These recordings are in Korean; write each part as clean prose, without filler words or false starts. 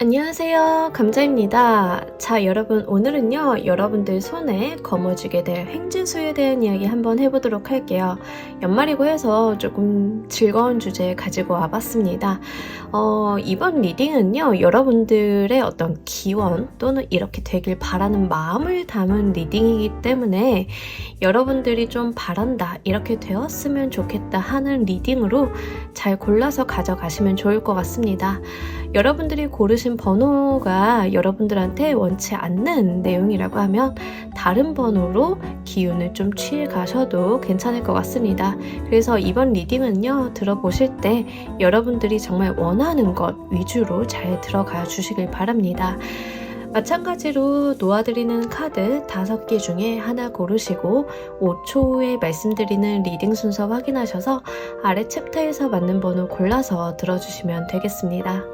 안녕하세요. 감자입니다. 자, 여러분, 오늘은요, 여러분들 손에 거머쥐게 될 횡재수에 대한 이야기 한번 해보도록 할게요. 연말이고 해서 조금 즐거운 주제 가지고 와봤습니다. 이번 리딩은요, 여러분들의 어떤 기원 또는 이렇게 되길 바라는 마음을 담은 리딩이기 때문에 여러분들이 좀 바란다, 이렇게 되었으면 좋겠다 하는 리딩으로 잘 골라서 가져가시면 좋을 것 같습니다. 여러분들이 고르신 번호가 여러분들한테 원치 않는 내용이라고 하면 다른 번호로 기운을 좀 취해 가셔도 괜찮을 것 같습니다. 그래서 이번 리딩은요, 들어보실 때 여러분들이 정말 원하는 것 위주로 잘 들어가 주시길 바랍니다. 마찬가지로 놓아드리는 카드 5개 중에 하나 고르시고 5초 후에 말씀드리는 리딩 순서 확인하셔서 아래 챕터에서 맞는 번호 골라서 들어주시면 되겠습니다.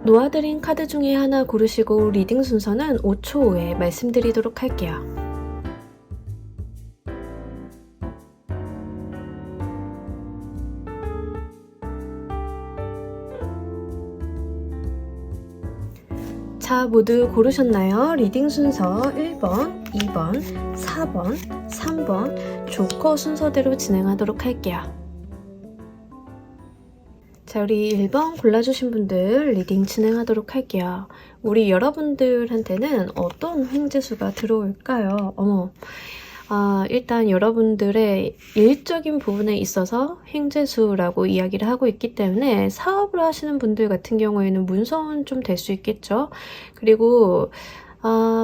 놓아드린 카드 중에 하나 고르시고 리딩 순서는 5초 후에 말씀드리도록 할게요. 자, 모두 고르셨나요? 리딩 순서 1번, 2번, 4번, 3번 조커 순서대로 진행하도록 할게요. 자, 우리 1번 골라주신 분들 리딩 진행하도록 할게요. 우리 여러분들한테는 어떤 횡재수가 들어올까요? 일단 여러분들의 일적인 부분에 있어서 횡재수라고 이야기를 하고 있기 때문에 사업을 하시는 분들 같은 경우에는 문서는 좀 될 수 있겠죠. 그리고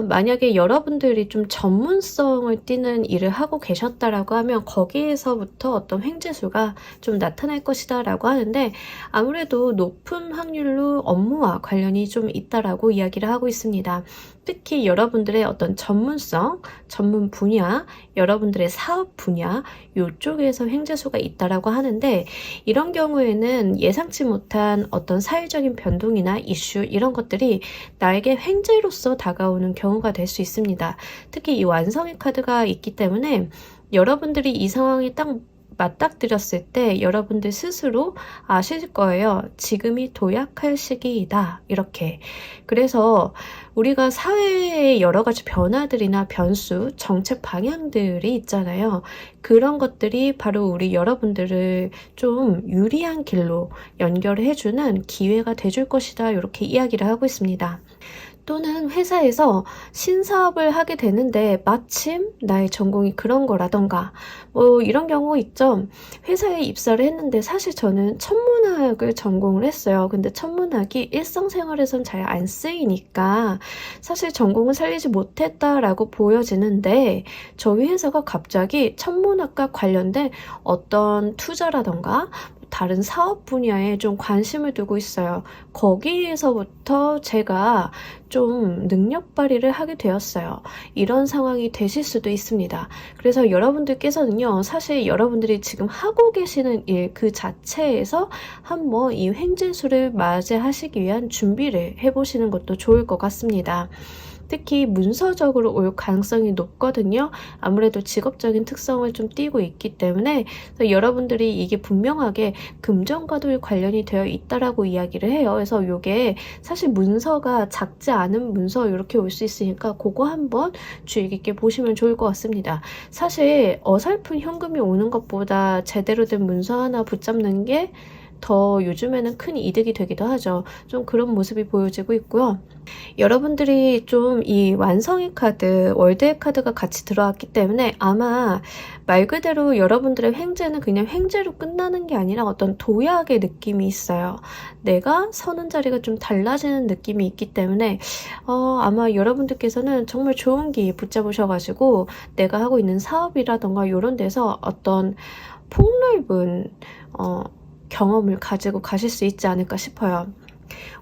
만약에 여러분들이 좀 전문성을 띠는 일을 하고 계셨다라고 하면 거기에서부터 어떤 횡재수가 좀 나타날 것이다 라고 하는데 아무래도 높은 확률로 업무와 관련이 좀 있다라고 이야기를 하고 있습니다. 특히 여러분들의 어떤 전문성, 전문 분야, 여러분들의 사업 분야 이쪽에서 횡재수가 있다라고 하는데 이런 경우에는 예상치 못한 어떤 사회적인 변동이나 이슈 이런 것들이 나에게 횡재로서 다가오는 경우가 될 수 있습니다. 특히 이 완성의 카드가 있기 때문에 여러분들이 이 상황에 딱 맞닥뜨렸을 때 여러분들 스스로 아실 거예요. 지금이 도약할 시기이다. 이렇게. 그래서 우리가 사회의 여러 가지 변화들이나 변수, 정책 방향들이 있잖아요. 그런 것들이 바로 우리 여러분들을 좀 유리한 길로 연결해주는 기회가 돼줄 것이다. 이렇게 이야기를 하고 있습니다. 또는 회사에서 신사업을 하게 되는데 마침 나의 전공이 그런 거라던가 이런 경우 있죠. 회사에 입사를 했는데 사실 저는 천문학을 전공을 했어요. 근데 천문학이 일상생활에선 잘 안 쓰이니까 사실 전공을 살리지 못했다라고 보여지는데 저희 회사가 갑자기 천문학과 관련된 어떤 투자라던가 다른 사업 분야에 좀 관심을 두고 있어요. 거기에서부터 제가 좀 능력 발휘를 하게 되었어요. 이런 상황이 되실 수도 있습니다. 그래서 여러분들께서는요, 사실 여러분들이 지금 하고 계시는 일 그 자체에서 한번 이 횡재수를 맞이하시기 위한 준비를 해보시는 것도 좋을 것 같습니다. 특히 문서적으로 올 가능성이 높거든요. 아무래도 직업적인 특성을 좀 띠고 있기 때문에 여러분들이 이게 분명하게 금전과도 관련이 되어 있다라고 이야기를 해요. 그래서 이게 사실 문서가 작지 않은 문서 이렇게 올 수 있으니까 그거 한번 주의 깊게 보시면 좋을 것 같습니다. 사실 어설픈 현금이 오는 것보다 제대로 된 문서 하나 붙잡는 게 더 요즘에는 큰 이득이 되기도 하죠. 좀 그런 모습이 보여지고 있고요. 여러분들이 좀 이 완성의 카드, 월드의 카드가 같이 들어왔기 때문에 아마 말 그대로 여러분들의 횡재는 그냥 횡재로 끝나는 게 아니라 어떤 도약의 느낌이 있어요. 내가 서는 자리가 좀 달라지는 느낌이 있기 때문에 아마 여러분들께서는 정말 좋은 기회 붙잡으셔가지고 내가 하고 있는 사업이라던가 이런 데서 어떤 폭넓은 경험을 가지고 가실 수 있지 않을까 싶어요.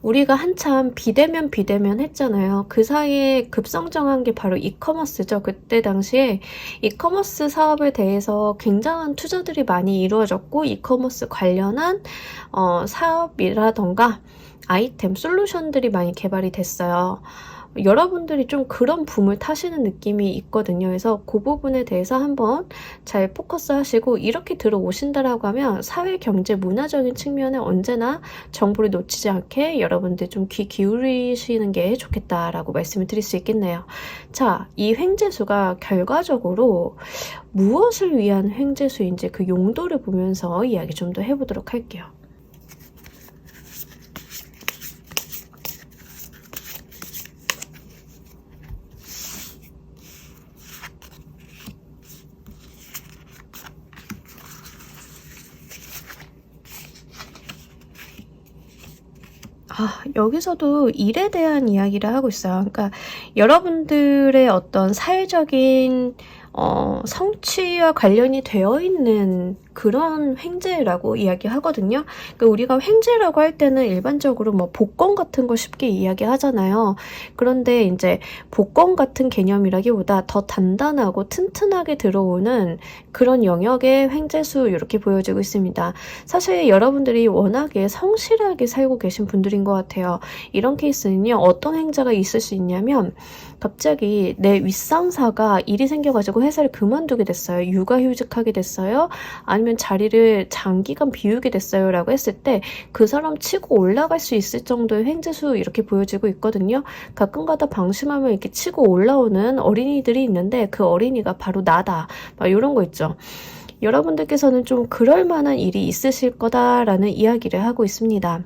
우리가 한참 비대면 했잖아요. 그 사이에 급성장한 게 바로 이커머스죠. 그때 당시에 이커머스 사업에 대해서 굉장한 투자들이 많이 이루어졌고 이커머스 관련한 사업이라던가 아이템, 솔루션들이 많이 개발이 됐어요. 여러분들이 좀 그런 붐을 타시는 느낌이 있거든요. 그래서 그 부분에 대해서 한번 잘 포커스 하시고 이렇게 들어오신다라고 하면 사회, 경제, 문화적인 측면에 언제나 정보를 놓치지 않게 여러분들 좀 귀 기울이시는 게 좋겠다라고 말씀을 드릴 수 있겠네요. 자, 이 횡재수가 결과적으로 무엇을 위한 횡재수인지 그 용도를 보면서 이야기 좀 더 해보도록 할게요. 여기서도 일에 대한 이야기를 하고 있어요. 그러니까 여러분들의 어떤 사회적인 성취와 관련이 되어 있는 그런 횡재라고 이야기하거든요. 그러니까 우리가 횡재라고 할 때는 일반적으로 뭐 복권 같은 거 쉽게 이야기하잖아요. 그런데 이제 복권 같은 개념이라기보다 더 단단하고 튼튼하게 들어오는 그런 영역의 횡재수 이렇게 보여지고 있습니다. 사실 여러분들이 워낙에 성실하게 살고 계신 분들인 것 같아요. 이런 케이스는요, 어떤 횡재가 있을 수 있냐면 갑자기 내 윗상사가 일이 생겨가지고 회사를 그만두게 됐어요. 육아휴직하게 됐어요. 아니면 자리를 장기간 비우게 됐어요 라고 했을 때 그 사람 치고 올라갈 수 있을 정도의 횡재수 이렇게 보여지고 있거든요. 가끔가다 방심하면 이렇게 치고 올라오는 어린이들이 있는데 그 어린이가 바로 나다. 막 이런 거 있죠. 여러분들께서는 좀 그럴 만한 일이 있으실 거다라는 이야기를 하고 있습니다.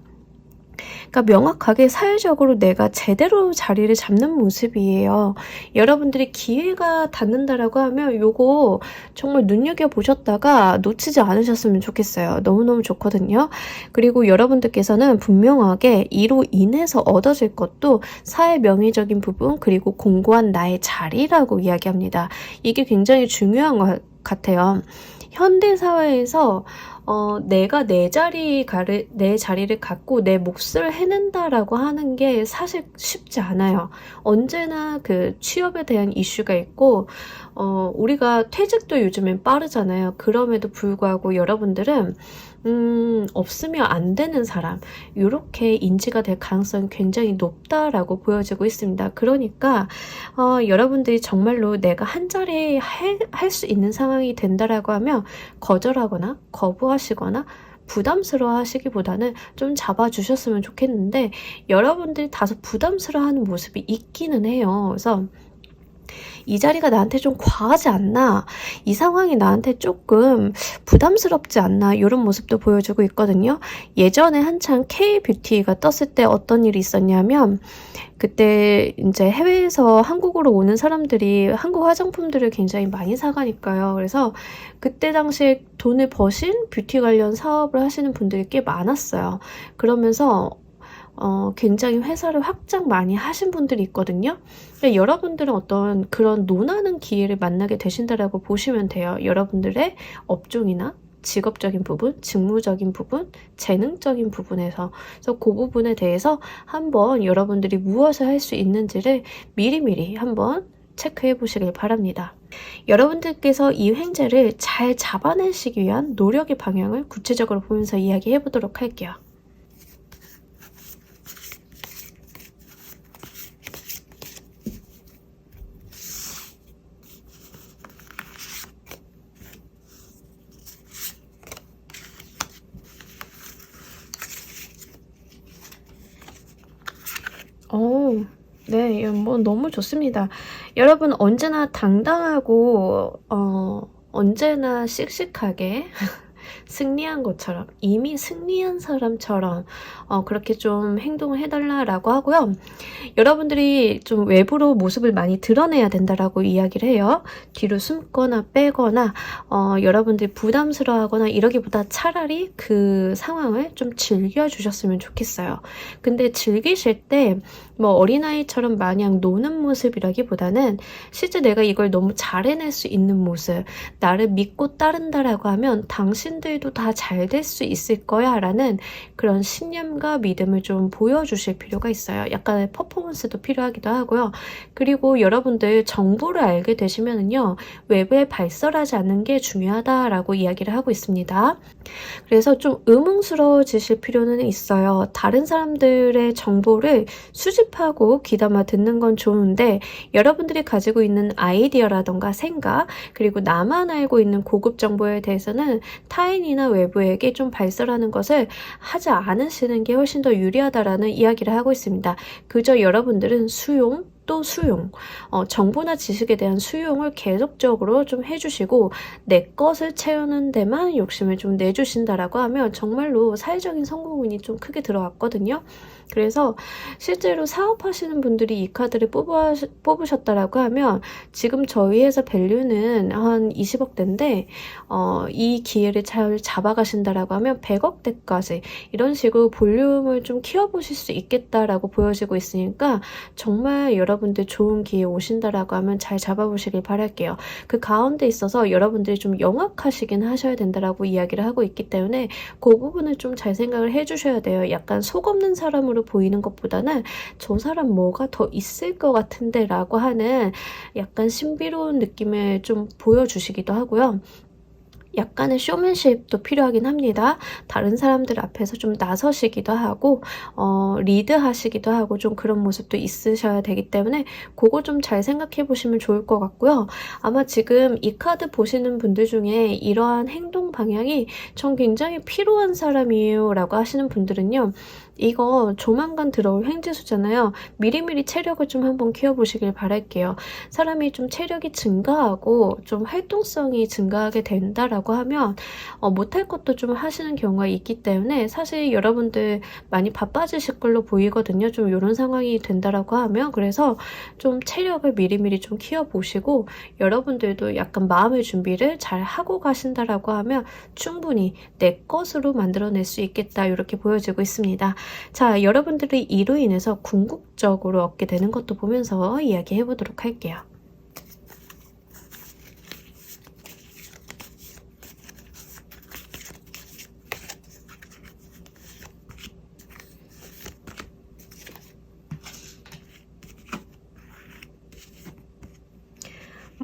그러니까 명확하게 사회적으로 내가 제대로 자리를 잡는 모습이에요. 여러분들이 기회가 닿는다라고 하면 요거 정말 눈여겨보셨다가 놓치지 않으셨으면 좋겠어요. 너무너무 좋거든요. 그리고 여러분들께서는 분명하게 이로 인해서 얻어질 것도 사회 명예적인 부분 그리고 공고한 나의 자리라고 이야기합니다. 이게 굉장히 중요한 것 같아요. 현대 사회에서 내가 내 자리를 갖고 내 몫을 해낸다라고 하는 게 사실 쉽지 않아요. 언제나 그 취업에 대한 이슈가 있고, 우리가 퇴직도 요즘엔 빠르잖아요. 그럼에도 불구하고 여러분들은 없으면 안 되는 사람, 이렇게 인지가 될 가능성이 굉장히 높다라고 보여지고 있습니다. 그러니까 여러분들이 정말로 내가 한 자리에 할 수 있는 상황이 된다라고 하면 거절하거나 거부하시거나 부담스러워 하시기보다는 좀 잡아주셨으면 좋겠는데 여러분들이 다소 부담스러워하는 모습이 있기는 해요. 그래서 이 자리가 나한테 좀 과하지 않나? 이 상황이 나한테 조금 부담스럽지 않나? 이런 모습도 보여주고 있거든요. 예전에 한창 K-뷰티가 떴을 때 어떤 일이 있었냐면 그때 이제 해외에서 한국으로 오는 사람들이 한국 화장품들을 굉장히 많이 사가니까요. 그래서 그때 당시에 돈을 버신 뷰티 관련 사업을 하시는 분들이 꽤 많았어요. 그러면서 굉장히 회사를 확장 많이 하신 분들이 있거든요. 그러니까 여러분들은 그런 논하는 기회를 만나게 되신다라고 보시면 돼요. 여러분들의 업종이나 직업적인 부분, 직무적인 부분, 재능적인 부분에서. 그래서 그 부분에 대해서 한번 여러분들이 무엇을 할 수 있는지를 미리미리 한번 체크해 보시길 바랍니다. 여러분들께서 이 횡재를 잘 잡아내시기 위한 노력의 방향을 구체적으로 보면서 이야기해 보도록 할게요. 네, 뭐 너무 좋습니다. 여러분 언제나 당당하고 언제나 씩씩하게 승리한 것처럼, 이미 승리한 사람처럼 그렇게 좀 행동을 해달라고 하고요. 여러분들이 좀 외부로 모습을 많이 드러내야 된다라고 이야기를 해요. 뒤로 숨거나 빼거나 여러분들이 부담스러워하거나 이러기보다 차라리 그 상황을 좀 즐겨주셨으면 좋겠어요. 근데 즐기실 때 뭐 어린아이처럼 마냥 노는 모습이라기보다는 실제 내가 이걸 너무 잘 해낼 수 있는 모습, 나를 믿고 따른다라고 하면 당신들도 다 잘 될 수 있을 거야 라는 그런 신념과 믿음을 좀 보여주실 필요가 있어요. 약간의 퍼포먼스도 필요하기도 하고요. 그리고 여러분들 정보를 알게 되시면은요, 외부에 발설하지 않는 게 중요하다라고 이야기를 하고 있습니다. 그래서 좀 의문스러워지실 필요는 있어요. 다른 사람들의 정보를 수집하고 귀담아 듣는 건 좋은데 여러분들이 가지고 있는 아이디어라던가 생각, 그리고 나만 알고 있는 고급 정보에 대해서는 타인이나 외부에게 좀 발설하는 것을 하지 않으시는 게 훨씬 더 유리하다라는 이야기를 하고 있습니다. 그저 여러분들은 수용, 또 수용, 정보나 지식에 대한 수용을 계속적으로 좀 해주시고 내 것을 채우는 데만 욕심을 좀 내주신다라고 하면 정말로 사회적인 성공운이 좀 크게 들어왔거든요. 그래서 실제로 사업하시는 분들이 이 카드를 뽑으셨다라고 하면 지금 저희 회사 밸류는 한 20억대인데 이 기회를 잘 잡아가신다라고 하면 100억대까지 이런 식으로 볼륨을 좀 키워보실 수 있겠다라고 보여지고 있으니까 정말 여러분들 좋은 기회 오신다라고 하면 잘 잡아보시길 바랄게요. 그 가운데 있어서 여러분들이 좀 영악하시긴 하셔야 된다라고 이야기를 하고 있기 때문에 그 부분을 좀 잘 생각을 해주셔야 돼요. 약간 속 없는 사람으로 보이는 것보다는 저 사람 뭐가 더 있을 것 같은데 라고 하는 약간 신비로운 느낌을 좀 보여주시기도 하고요. 약간의 쇼맨십도 필요하긴 합니다. 다른 사람들 앞에서 좀 나서시기도 하고 리드하시기도 하고 좀 그런 모습도 있으셔야 되기 때문에 그거 좀 잘 생각해 보시면 좋을 것 같고요. 아마 지금 이 카드 보시는 분들 중에 이러한 행동 방향이 전 굉장히 필요한 사람이에요 라고 하시는 분들은요. 이거 조만간 들어올 횡재수잖아요. 미리미리 체력을 좀 한번 키워보시길 바랄게요. 사람이 좀 체력이 증가하고 좀 활동성이 증가하게 된다라고 하면 못할 것도 좀 하시는 경우가 있기 때문에 사실 여러분들 많이 바빠지실 걸로 보이거든요. 좀 이런 상황이 된다라고 하면 그래서 좀 체력을 미리미리 좀 키워보시고 여러분들도 약간 마음의 준비를 잘 하고 가신다라고 하면 충분히 내 것으로 만들어낼 수 있겠다 이렇게 보여지고 있습니다. 자, 여러분들이 이로 인해서 궁극적으로 얻게 되는 것도 보면서 이야기해 보도록 할게요.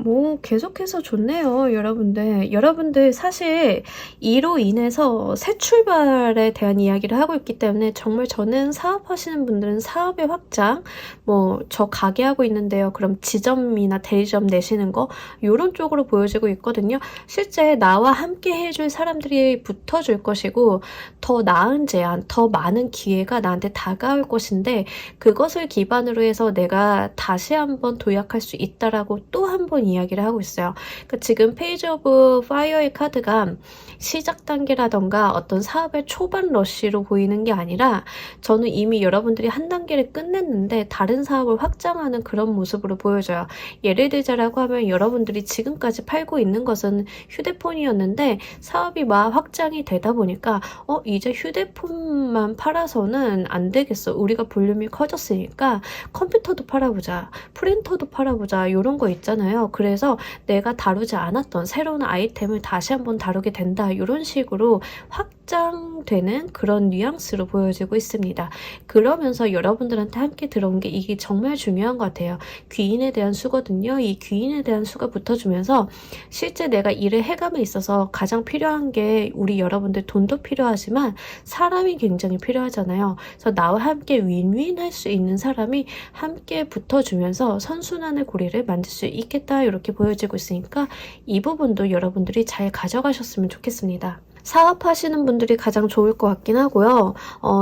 뭐 계속해서 좋네요, 여러분들. 여러분들 사실 이로 인해서 새 출발에 대한 이야기를 하고 있기 때문에 정말 저는 사업하시는 분들은 사업의 확장, 뭐 저 가게 하고 있는데요. 그럼 지점이나 대리점 내시는 거 이런 쪽으로 보여지고 있거든요. 실제 나와 함께 해줄 사람들이 붙어줄 것이고 더 나은 제안, 더 많은 기회가 나한테 다가올 것인데 그것을 기반으로 해서 내가 다시 한번 도약할 수 있다라고 또 한 번 이야기를 하고 있어요. 그러니까 지금 페이지 오브 파이어의 카드가 시작 단계라던가 어떤 사업의 초반 러쉬로 보이는 게 아니라 저는 이미 여러분들이 한 단계를 끝냈는데 다른 사업을 확장하는 그런 모습으로 보여져요. 예를 들자라고 하면 여러분들이 지금까지 팔고 있는 것은 휴대폰이었는데 사업이 막 확장이 되다 보니까 이제 휴대폰만 팔아서는 안 되겠어. 우리가 볼륨이 커졌으니까 컴퓨터도 팔아보자. 프린터도 팔아보자. 이런 거 있잖아요. 그래서 내가 다루지 않았던 새로운 아이템을 다시 한번 다루게 된다. 이런 식으로 확장되는 그런 뉘앙스로 보여지고 있습니다. 그러면서 여러분들한테 함께 들어온 게 이게 정말 중요한 것 같아요. 귀인에 대한 수거든요. 이 귀인에 대한 수가 붙어주면서 실제 내가 일을 해감에 있어서 가장 필요한 게 우리 여러분들 돈도 필요하지만 사람이 굉장히 필요하잖아요. 그래서 나와 함께 윈윈할 수 있는 사람이 함께 붙어주면서 선순환의 고리를 만들 수 있겠다 이렇게 보여지고 있으니까 이 부분도 여러분들이 잘 가져가셨으면 좋겠습니다. 사업하시는 분들이 가장 좋을 것 같긴 하고요.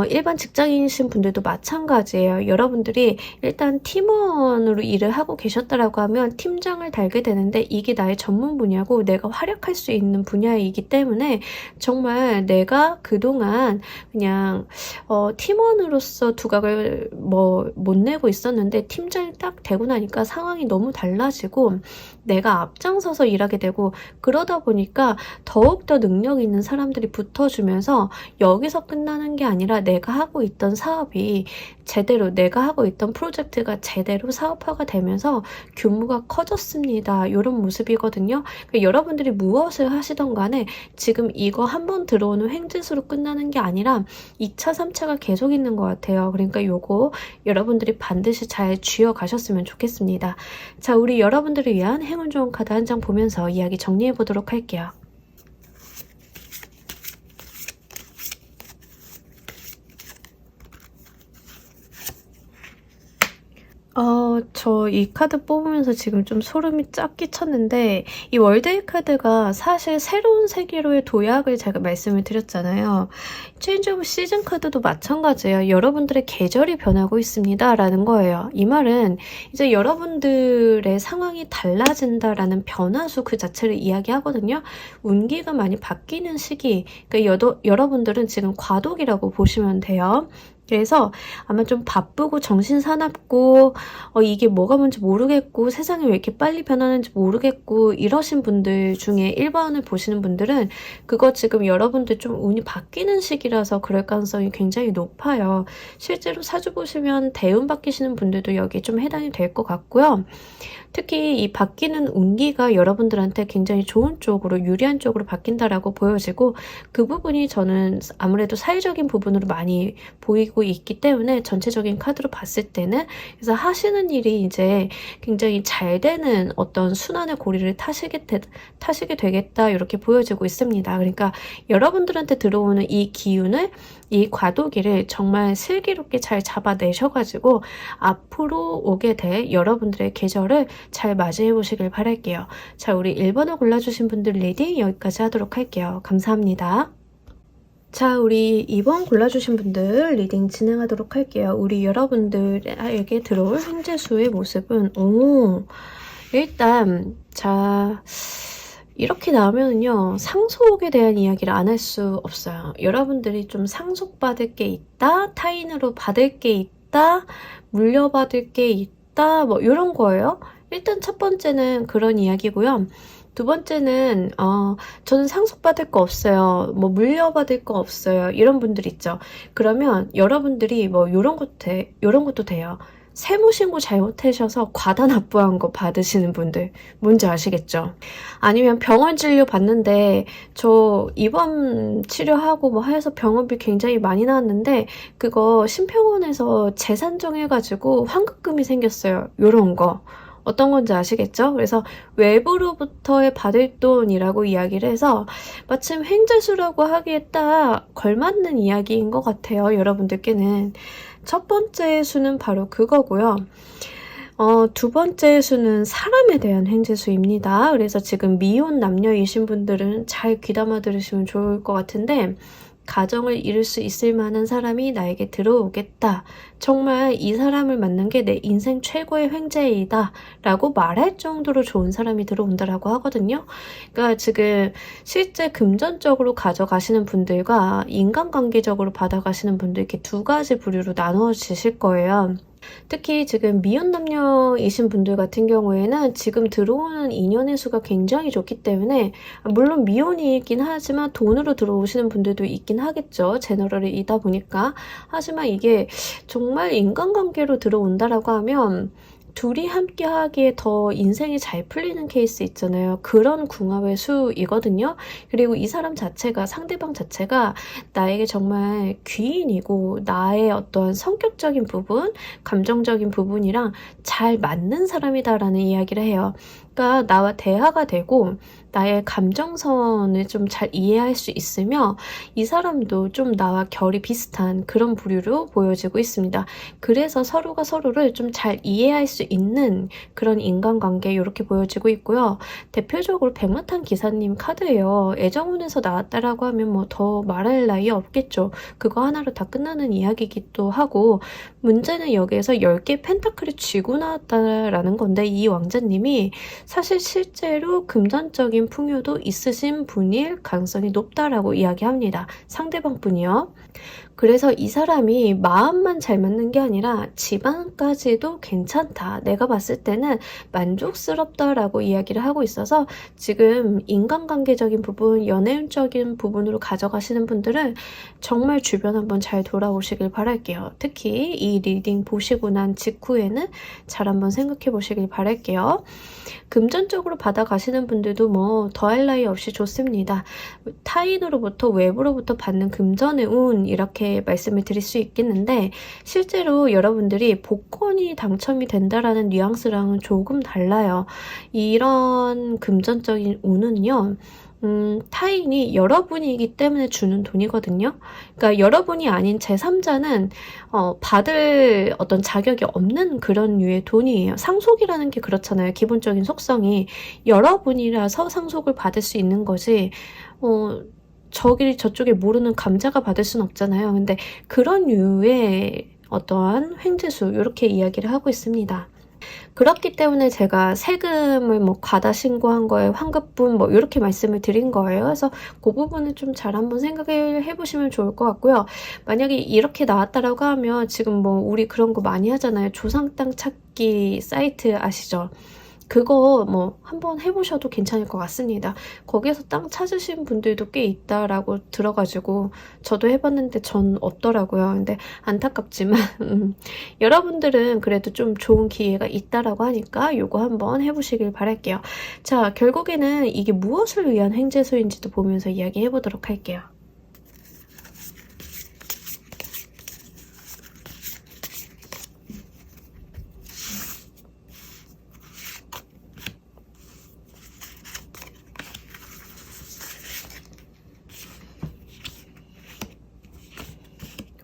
일반 직장인이신 분들도 마찬가지예요. 여러분들이 일단 팀원으로 일을 하고 계셨다라고 하면 팀장을 달게 되는데 이게 나의 전문 분야고 내가 활약할 수 있는 분야이기 때문에 정말 내가 그동안 그냥 팀원으로서 두각을 못 내고 있었는데 팀장이 딱 되고 나니까 상황이 너무 달라지고 내가 앞장서서 일하게 되고 그러다 보니까 더욱더 능력 있는 사람들이 붙어주면서 여기서 끝나는 게 아니라 내가 하고 있던 사업이 제대로 내가 하고 있던 프로젝트가 제대로 사업화가 되면서 규모가 커졌습니다. 이런 모습이거든요. 그러니까 여러분들이 무엇을 하시던 간에 지금 이거 한번 들어오는 횡재수로 끝나는 게 아니라 2차, 3차가 계속 있는 것 같아요. 그러니까 요거 여러분들이 반드시 잘 쥐어가셨으면 좋겠습니다. 자, 우리 여러분들을 위한 행운 좋은 카드 한 장 보면서 이야기 정리해 보도록 할게요. 저 이 카드 뽑으면서 지금 좀 소름이 쫙 끼쳤는데 이 월드힐 카드가 사실 새로운 세계로의 도약을 제가 말씀을 드렸잖아요. 체인지 오브 시즌 카드도 마찬가지예요. 여러분들의 계절이 변하고 있습니다. 라는 거예요. 이 말은 이제 여러분들의 상황이 달라진다라는 변화수 그 자체를 이야기하거든요. 운기가 많이 바뀌는 시기. 그러니까 여러분들은 지금 과도기라고 보시면 돼요. 그래서 아마 좀 바쁘고 정신사납고 이게 뭐가 뭔지 모르겠고 세상이 왜 이렇게 빨리 변하는지 모르겠고 이러신 분들 중에 1번을 보시는 분들은 그거 지금 여러분들 좀 운이 바뀌는 시기라서 그럴 가능성이 굉장히 높아요. 실제로 사주 보시면 대운 바뀌시는 분들도 여기에 좀 해당이 될 것 같고요. 특히 이 바뀌는 운기가 여러분들한테 굉장히 좋은 쪽으로 유리한 쪽으로 바뀐다라고 보여지고 그 부분이 저는 아무래도 사회적인 부분으로 많이 보이고 있기 때문에 전체적인 카드로 봤을 때는 그래서 하시는 일이 이제 굉장히 잘 되는 어떤 순환의 고리를 타시게 되겠다 이렇게 보여지고 있습니다. 그러니까 여러분들한테 들어오는 이 기운을 이 과도기를 정말 슬기롭게 잘 잡아내셔가지고 앞으로 오게 될 여러분들의 계절을 잘 맞이해 보시길 바랄게요. 자, 우리 1번을 골라주신 분들 리딩 여기까지 하도록 할게요. 감사합니다. 자, 우리 2번 골라주신 분들 리딩 진행하도록 할게요. 우리 여러분들에게 들어올 횡재수의 모습은 일단 자 이렇게 나오면요 상속에 대한 이야기를 안 할 수 없어요. 여러분들이 좀 상속받을 게 있다, 타인으로 받을 게 있다, 물려받을 게 있다 뭐 이런 거예요. 일단 첫 번째는 그런 이야기고요. 두 번째는 저는 상속받을 거 없어요. 뭐 물려받을 거 없어요. 이런 분들 있죠. 그러면 여러분들이 뭐 요런 것도 돼요. 세무신고 잘못하셔서 과다 납부한 거 받으시는 분들 뭔지 아시겠죠? 아니면 병원 진료 받는데 저 입원 치료하고 뭐 해서 병원비 굉장히 많이 나왔는데 그거 심평원에서 재산정해가지고 환급금이 생겼어요. 요런 거. 어떤 건지 아시겠죠? 그래서 외부로부터의 받을 돈이라고 이야기를 해서 마침 횡재수라고 하기에 딱 걸맞는 이야기인 것 같아요. 여러분들께는. 첫 번째 수는 바로 그거고요. 두 번째 수는 사람에 대한 횡재수입니다. 그래서 지금 미혼 남녀이신 분들은 잘 귀담아 들으시면 좋을 것 같은데 가정을 이룰 수 있을 만한 사람이 나에게 들어오겠다. 정말 이 사람을 만난 게 내 인생 최고의 횡재이다 라고 말할 정도로 좋은 사람이 들어온다라고 하거든요. 그러니까 지금 실제 금전적으로 가져가시는 분들과 인간관계적으로 받아가시는 분들 이렇게 두 가지 부류로 나누어지실 거예요. 특히 지금 미혼 남녀이신 분들 같은 경우에는 지금 들어오는 인연의 수가 굉장히 좋기 때문에 물론 미혼이긴 하지만 돈으로 들어오시는 분들도 있긴 하겠죠. 제너럴이다 보니까. 하지만 이게 정말 인간관계로 들어온다라고 하면 둘이 함께 하기에 더 인생이 잘 풀리는 케이스 있잖아요. 그런 궁합의 수이거든요. 그리고 이 사람 자체가, 상대방 자체가 나에게 정말 귀인이고 나의 어떤 성격적인 부분, 감정적인 부분이랑 잘 맞는 사람이다라는 이야기를 해요. 그러니까 나와 대화가 되고 나의 감정선을 좀 잘 이해할 수 있으며 이 사람도 좀 나와 결이 비슷한 그런 부류로 보여지고 있습니다. 그래서 서로가 서로를 좀 잘 이해할 수 있는 그런 인간관계 이렇게 보여지고 있고요. 대표적으로 백마탄 기사님 카드예요. 애정운에서 나왔다라고 하면 뭐 더 말할 나위 없겠죠. 그거 하나로 다 끝나는 이야기이기도 하고 문제는 여기에서 10개 펜타클이 쥐고 나왔다라는 건데 이 왕자님이 사실 실제로 금전적인 풍요도 있으신 분일 가능성이 높다라고 이야기합니다. 상대방 분이요. 그래서 이 사람이 마음만 잘 맞는 게 아니라 집안까지도 괜찮다. 내가 봤을 때는 만족스럽다라고 이야기를 하고 있어서 지금 인간관계적인 부분, 연애운적인 부분으로 가져가시는 분들은 정말 주변 한번 잘 돌아오시길 바랄게요. 특히 이 리딩 보시고 난 직후에는 잘 한번 생각해 보시길 바랄게요. 금전적으로 받아가시는 분들도 뭐 더할 나위 없이 좋습니다. 타인으로부터 외부로부터 받는 금전의 운 이렇게 말씀을 드릴 수 있겠는데 실제로 여러분들이 복권이 당첨이 된다라는 뉘앙스랑은 조금 달라요. 이런 금전적인 운은요. 타인이 여러분이기 때문에 주는 돈이거든요. 그러니까 여러분이 아닌 제3자는 받을 어떤 자격이 없는 그런 류의 돈이에요. 상속이라는 게 그렇잖아요. 기본적인 속성이 여러분이라서 상속을 받을 수 있는 거지 저쪽에 모르는 감자가 받을 수는 없잖아요. 근데 그런 류의 어떠한 횡재수 이렇게 이야기를 하고 있습니다. 그렇기 때문에 제가 세금을 뭐 과다 신고한 거에 환급분 뭐 이렇게 말씀을 드린 거예요. 그래서 그 부분은 좀 잘 한번 생각을 해보시면 좋을 것 같고요. 만약에 이렇게 나왔다라고 하면 지금 뭐 우리 그런 거 많이 하잖아요. 조상 땅 찾기 사이트 아시죠? 그거 뭐 한번 해보셔도 괜찮을 것 같습니다. 거기에서 땅 찾으신 분들도 꽤 있다라고 들어가지고 저도 해봤는데 전 없더라고요. 근데 안타깝지만 여러분들은 그래도 좀 좋은 기회가 있다라고 하니까 요거 한번 해보시길 바랄게요. 자, 결국에는 이게 무엇을 위한 횡재수인지도 보면서 이야기해보도록 할게요.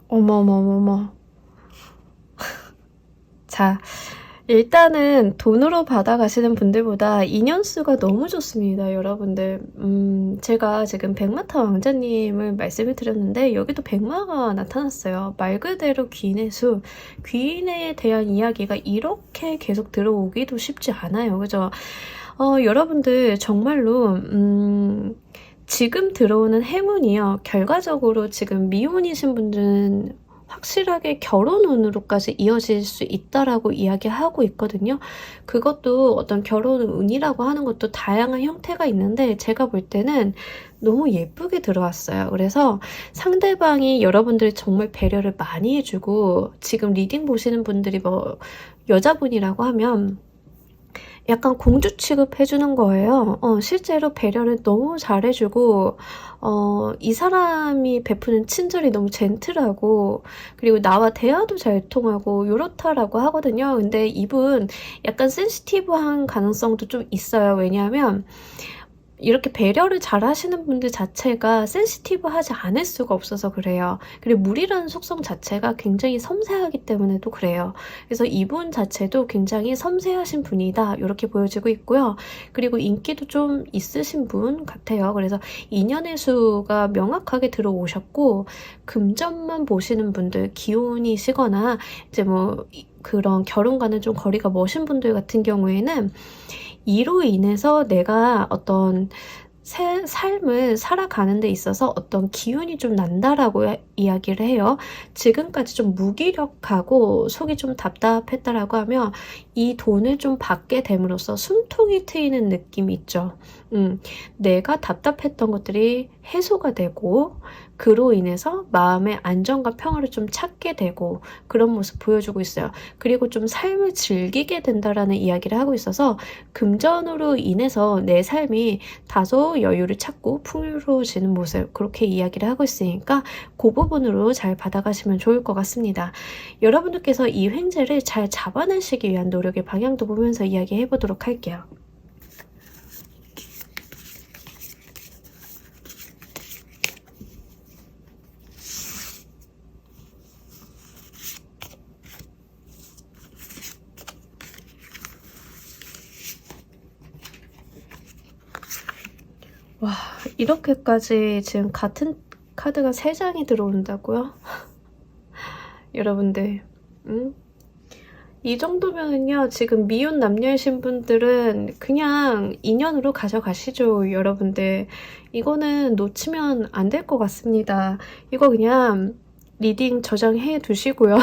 어머머머머. 자, 일단은 돈으로 받아가시는 분들보다 인연수가 너무 좋습니다, 여러분들. 제가 지금 백마타 왕자님을 말씀을 드렸는데 여기도 백마가 나타났어요. 말 그대로 귀인의 수. 귀인에 대한 이야기가 이렇게 계속 들어오기도 쉽지 않아요. 그죠? 여러분들 정말로 지금 들어오는 행운이요. 결과적으로 지금 미혼이신 분들은 확실하게 결혼 운으로까지 이어질 수 있다라고 이야기하고 있거든요. 그것도 어떤 결혼 운이라고 하는 것도 다양한 형태가 있는데 제가 볼 때는 너무 예쁘게 들어왔어요. 그래서 상대방이 여러분들 정말 배려를 많이 해주고 지금 리딩 보시는 분들이 뭐 여자분이라고 하면 약간 공주 취급해주는 거예요. 실제로 배려를 너무 잘해주고 이 사람이 베푸는 친절이 너무 젠틀하고 그리고 나와 대화도 잘 통하고 요렇다라고 하거든요. 근데 이분 약간 센시티브한 가능성도 좀 있어요. 왜냐하면 이렇게 배려를 잘 하시는 분들 자체가 센시티브하지 않을 수가 없어서 그래요. 그리고 물이라는 속성 자체가 굉장히 섬세하기 때문에도 그래요. 그래서 이분 자체도 굉장히 섬세하신 분이다 이렇게 보여지고 있고요. 그리고 인기도 좀 있으신 분 같아요. 그래서 인연의 수가 명확하게 들어오셨고 금전만 보시는 분들 기혼이시거나 이제 뭐 그런 결혼과는 좀 거리가 머신 분들 같은 경우에는 이로 인해서 내가 어떤 삶을 살아가는 데 있어서 어떤 기운이 좀 난다라고 이야기를 해요. 지금까지 좀 무기력하고 속이 좀 답답했다라고 하면 이 돈을 좀 받게 됨으로써 숨통이 트이는 느낌이 있죠. 내가 답답했던 것들이 해소가 되고 그로 인해서 마음의 안정과 평화를 좀 찾게 되고 그런 모습 보여주고 있어요. 그리고 좀 삶을 즐기게 된다라는 이야기를 하고 있어서 금전으로 인해서 내 삶이 다소 여유를 찾고 풍요로워지는 모습 그렇게 이야기를 하고 있으니까 그 부분으로 잘 받아가시면 좋을 것 같습니다. 여러분들께서 이 횡재를 잘 잡아내시기 위한 노력의 방향도 보면서 이야기해 보도록 할게요. 와, 이렇게까지 지금 같은 카드가 3장이 들어온다고요? 여러분들, 이 정도면은요, 지금 미혼 남녀이신 분들은 그냥 인연으로 가져가시죠, 여러분들. 이거는 놓치면 안 될 것 같습니다. 이거 그냥 리딩 저장해 두시고요.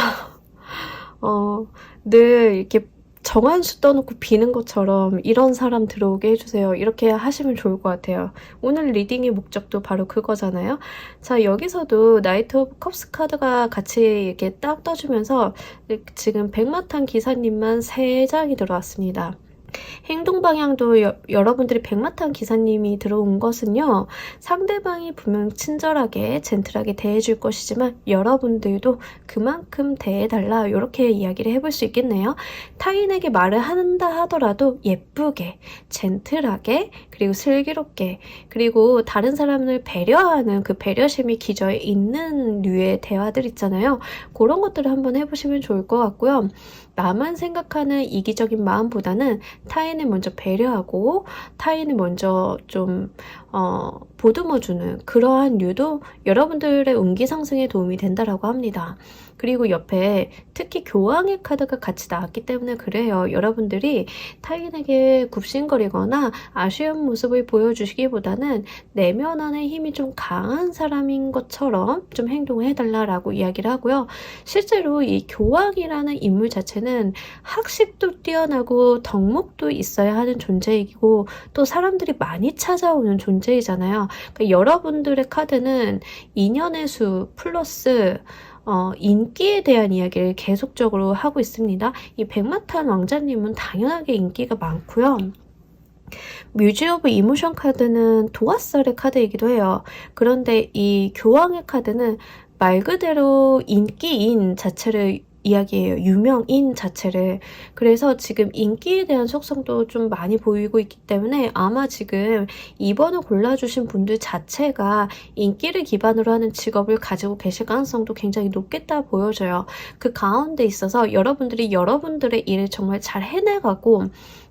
늘 이렇게 정한수 떠놓고 비는 것처럼 이런 사람 들어오게 해주세요. 이렇게 하시면 좋을 것 같아요. 오늘 리딩의 목적도 바로 그거잖아요. 자, 여기서도 나이트 오브 컵스 카드가 같이 이렇게 딱 떠주면서 지금 백마탄 기사님만 3장이 들어왔습니다. 행동 방향도 여러분들이 백마탄 기사님이 들어온 것은요. 상대방이 분명 친절하게 젠틀하게 대해줄 것이지만 여러분들도 그만큼 대해달라 이렇게 이야기를 해볼 수 있겠네요. 타인에게 말을 한다 하더라도 예쁘게 젠틀하게 그리고 슬기롭게 그리고 다른 사람을 배려하는 그 배려심이 기저에 있는 류의 대화들 있잖아요. 그런 것들을 한번 해보시면 좋을 것 같고요. 나만 생각하는 이기적인 마음보다는 타인을 먼저 배려하고 타인을 먼저 좀 보듬어주는 그러한 류도 여러분들의 운기 상승에 도움이 된다라고 합니다. 그리고 옆에 특히 교황의 카드가 같이 나왔기 때문에 그래요. 여러분들이 타인에게 굽신거리거나 아쉬운 모습을 보여주시기보다는 내면 안에 힘이 좀 강한 사람인 것처럼 좀 행동을 해달라고 이야기를 하고요. 실제로 이 교황이라는 인물 자체는 학식도 뛰어나고 덕목도 있어야 하는 존재이고 또 사람들이 많이 찾아오는 존재이잖아요. 그러니까 여러분들의 카드는 인연의 수 플러스 인기에 대한 이야기를 계속적으로 하고 있습니다. 이 백마탄 왕자님은 당연하게 인기가 많고요. 뮤즈 오브 이모션 카드는 도화살의 카드이기도 해요. 그런데 이 교황의 카드는 말 그대로 인기인 자체를 이야기예요. 유명인 자체를. 그래서 지금 인기에 대한 속성도 좀 많이 보이고 있기 때문에 아마 지금 2번을 골라주신 분들 자체가 인기를 기반으로 하는 직업을 가지고 계실 가능성도 굉장히 높겠다 보여져요. 그 가운데 있어서 여러분들이 여러분들의 일을 정말 잘 해내가고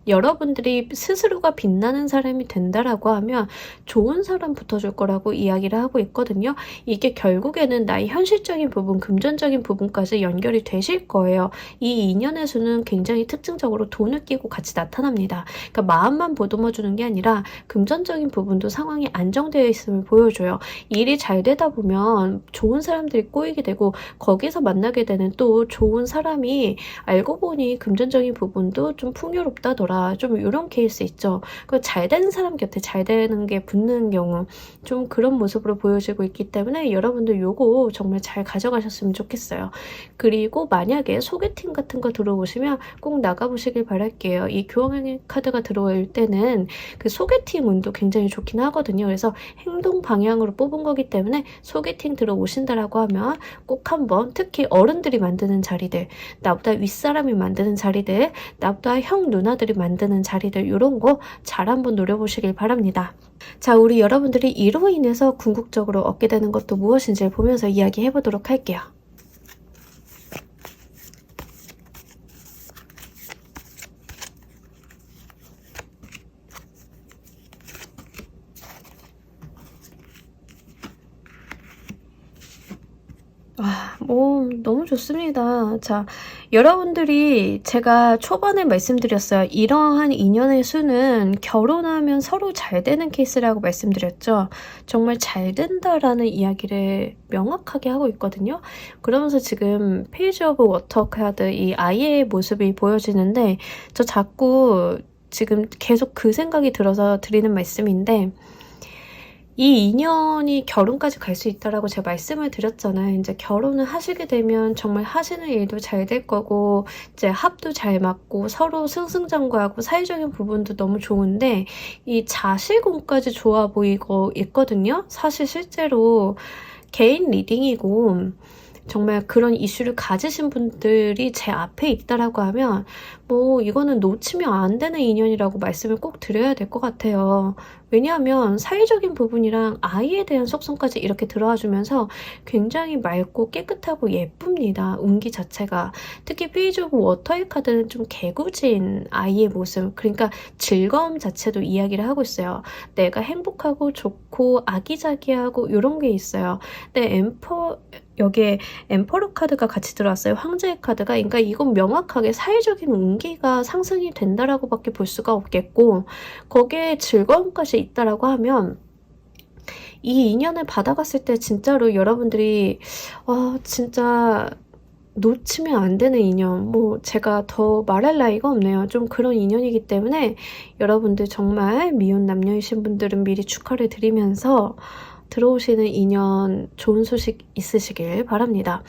여러분들이 스스로가 빛나는 사람이 된다라고 하면 좋은 사람 붙어줄 거라고 이야기를 하고 있거든요. 이게 결국에는 나의 현실적인 부분, 금전적인 부분까지 연결이 되실 거예요. 이 인연의 수는 굉장히 특징적으로 돈을 끼고 같이 나타납니다. 그러니까 마음만 보듬어주는 게 아니라 금전적인 부분도 상황이 안정되어 있음을 보여줘요. 일이 잘 되다 보면 좋은 사람들이 꼬이게 되고 거기서 만나게 되는 또 좋은 사람이 알고 보니 금전적인 부분도 좀 풍요롭다더라. 좀 이런 케이스 있죠. 잘 되는 사람 곁에 잘 되는 게 붙는 경우 좀 그런 모습으로 보여지고 있기 때문에 여러분들 요거 정말 잘 가져가셨으면 좋겠어요. 그리고 만약에 소개팅 같은 거 들어오시면 꼭 나가보시길 바랄게요. 이 교황의 카드가 들어올 때는 그 소개팅 운도 굉장히 좋긴 하거든요. 그래서 행동 방향으로 뽑은 거기 때문에 소개팅 들어오신다라고 하면 꼭 한번 특히 어른들이 만드는 자리들, 나보다 윗사람이 만드는 자리들, 나보다 형 누나들이 만드는 자리들 이런 거 잘 한번 노려보시길 바랍니다. 자, 우리 여러분들이 이로 인해서 궁극적으로 얻게 되는 것도 무엇인지를 보면서 이야기해 보도록 할게요. 너무 좋습니다. 자, 여러분들이 제가 초반에 말씀드렸어요. 이러한 인연의 수는 결혼하면 서로 잘 되는 케이스라고 말씀드렸죠. 정말 잘 된다라는 이야기를 명확하게 하고 있거든요. 그러면서 지금 페이지 오브 워터 카드 이 아이의 모습이 보여지는데 저 자꾸 지금 계속 그 생각이 들어서 드리는 말씀인데 이 인연이 결혼까지 갈 수 있다라고 제가 말씀을 드렸잖아요. 이제 결혼을 하시게 되면 정말 하시는 일도 잘 될 거고 이제 합도 잘 맞고 서로 승승장구하고 사회적인 부분도 너무 좋은데 이 자실공까지 좋아 보이고 있거든요. 사실 실제로 개인 리딩이고 정말 그런 이슈를 가지신 분들이 제 앞에 있다라고 하면 뭐 이거는 놓치면 안 되는 인연이라고 말씀을 꼭 드려야 될 것 같아요. 왜냐하면 사회적인 부분이랑 아이에 대한 속성까지 이렇게 들어와 주면서 굉장히 맑고 깨끗하고 예쁩니다. 운기 자체가. 특히 페이지 오브 워터의 카드는 좀 개구진 아이의 모습, 그러니까 즐거움 자체도 이야기를 하고 있어요. 내가 행복하고 좋고 아기자기하고 이런 게 있어요. 근데 여기에 엠퍼러 카드가 같이 들어왔어요. 황제의 카드가. 그러니까 이건 명확하게 사회적인 운기가 상승이 된다라고 밖에 볼 수가 없겠고 거기에 즐거움까지 있다라고 하면 이 인연을 받아갔을 때 진짜로 여러분들이 진짜 놓치면 안 되는 인연, 뭐 제가 더 말할 나위가 없네요. 좀 그런 인연이기 때문에 여러분들 정말 미혼 남녀이신 분들은 미리 축하를 드리면서 들어오시는 인연 좋은 소식 있으시길 바랍니다.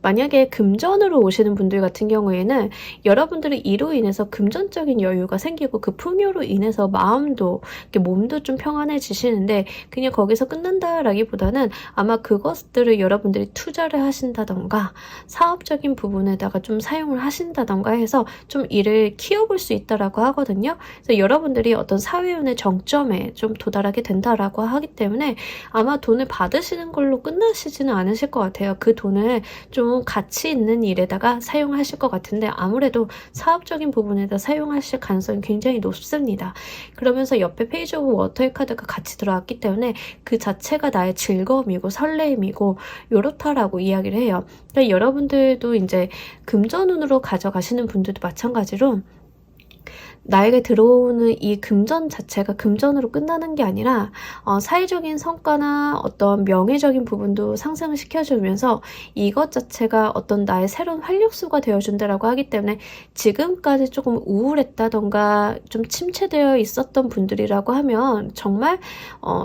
만약에 금전으로 오시는 분들 같은 경우에는 여러분들이 이로 인해서 금전적인 여유가 생기고 그 풍요로 인해서 마음도 몸도 좀 평안해지시는데 그냥 거기서 끝난다라기보다는 아마 그것들을 여러분들이 투자를 하신다던가 사업적인 부분에다가 좀 사용을 하신다던가 해서 좀 일을 키워볼 수 있다라고 하거든요. 그래서 여러분들이 어떤 사회운의 정점에 좀 도달하게 된다라고 하기 때문에 아마 돈을 받으시는 걸로 끝나시지는 않으실 것 같아요. 그 돈을 좀 가치 있는 일에다가 사용하실 것 같은데 아무래도 사업적인 부분에다 사용하실 가능성이 굉장히 높습니다. 그러면서 옆에 페이지 오브 워터의 카드가 같이 들어왔기 때문에 그 자체가 나의 즐거움이고 설레임이고 요렇다라고 이야기를 해요. 그러니까 여러분들도 이제 금전운으로 가져가시는 분들도 마찬가지로 나에게 들어오는 이 금전 자체가 금전으로 끝나는 게 아니라 사회적인 성과나 어떤 명예적인 부분도 상승을 시켜주면서 이것 자체가 어떤 나의 새로운 활력소가 되어준다라고 하기 때문에 지금까지 조금 우울했다던가 좀 침체되어 있었던 분들이라고 하면 정말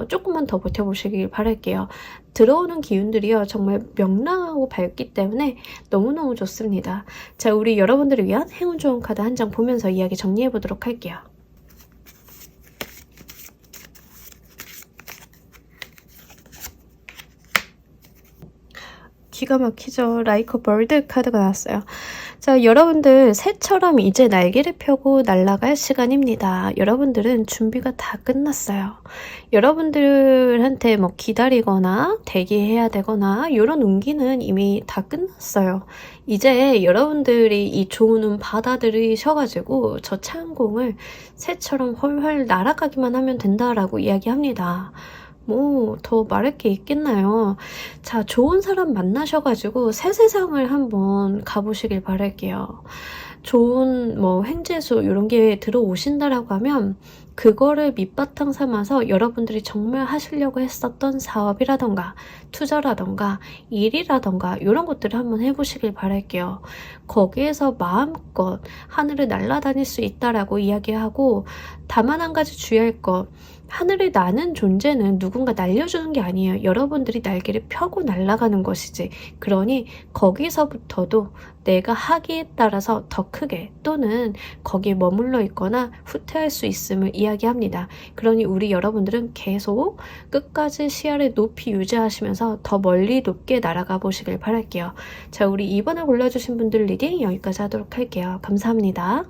조금만 더 버텨보시길 바랄게요. 들어오는 기운들이요 정말 명랑하고 밝기 때문에 너무너무 좋습니다. 자, 우리 여러분들을 위한 행운 좋은 카드 한 장 보면서 이야기 정리해 보도록 할게요. 기가 막히죠. 라이커 벌드 카드가 나왔어요. 자, 여러분들 새처럼 이제 날개를 펴고 날아갈 시간입니다. 여러분들은 준비가 다 끝났어요. 여러분들한테 뭐 기다리거나 대기해야 되거나 이런 운기는 이미 다 끝났어요. 이제 여러분들이 이 좋은 운 받아들이셔가지고 저 창공을 새처럼 훨훨 날아가기만 하면 된다라고 이야기합니다. 뭐 더 말할 게 있겠나요? 자, 좋은 사람 만나셔가지고 새 세상을 한번 가보시길 바랄게요. 좋은 뭐 횡재수 이런 게 들어오신다라고 하면 그거를 밑바탕 삼아서 여러분들이 정말 하시려고 했었던 사업이라던가 투자라던가 일이라던가 이런 것들을 한번 해보시길 바랄게요. 거기에서 마음껏 하늘을 날아다닐 수 있다라고 이야기하고 다만 한 가지 주의할 것, 하늘을 나는 존재는 누군가 날려주는 게 아니에요. 여러분들이 날개를 펴고 날아가는 것이지. 그러니 거기서부터도 내가 하기에 따라서 더 크게 또는 거기에 머물러 있거나 후퇴할 수 있음을 이야기합니다. 그러니 우리 여러분들은 계속 끝까지 시야를 높이 유지하시면서 더 멀리 높게 날아가 보시길 바랄게요. 자, 우리 2번을 골라주신 분들 리딩 여기까지 하도록 할게요. 감사합니다.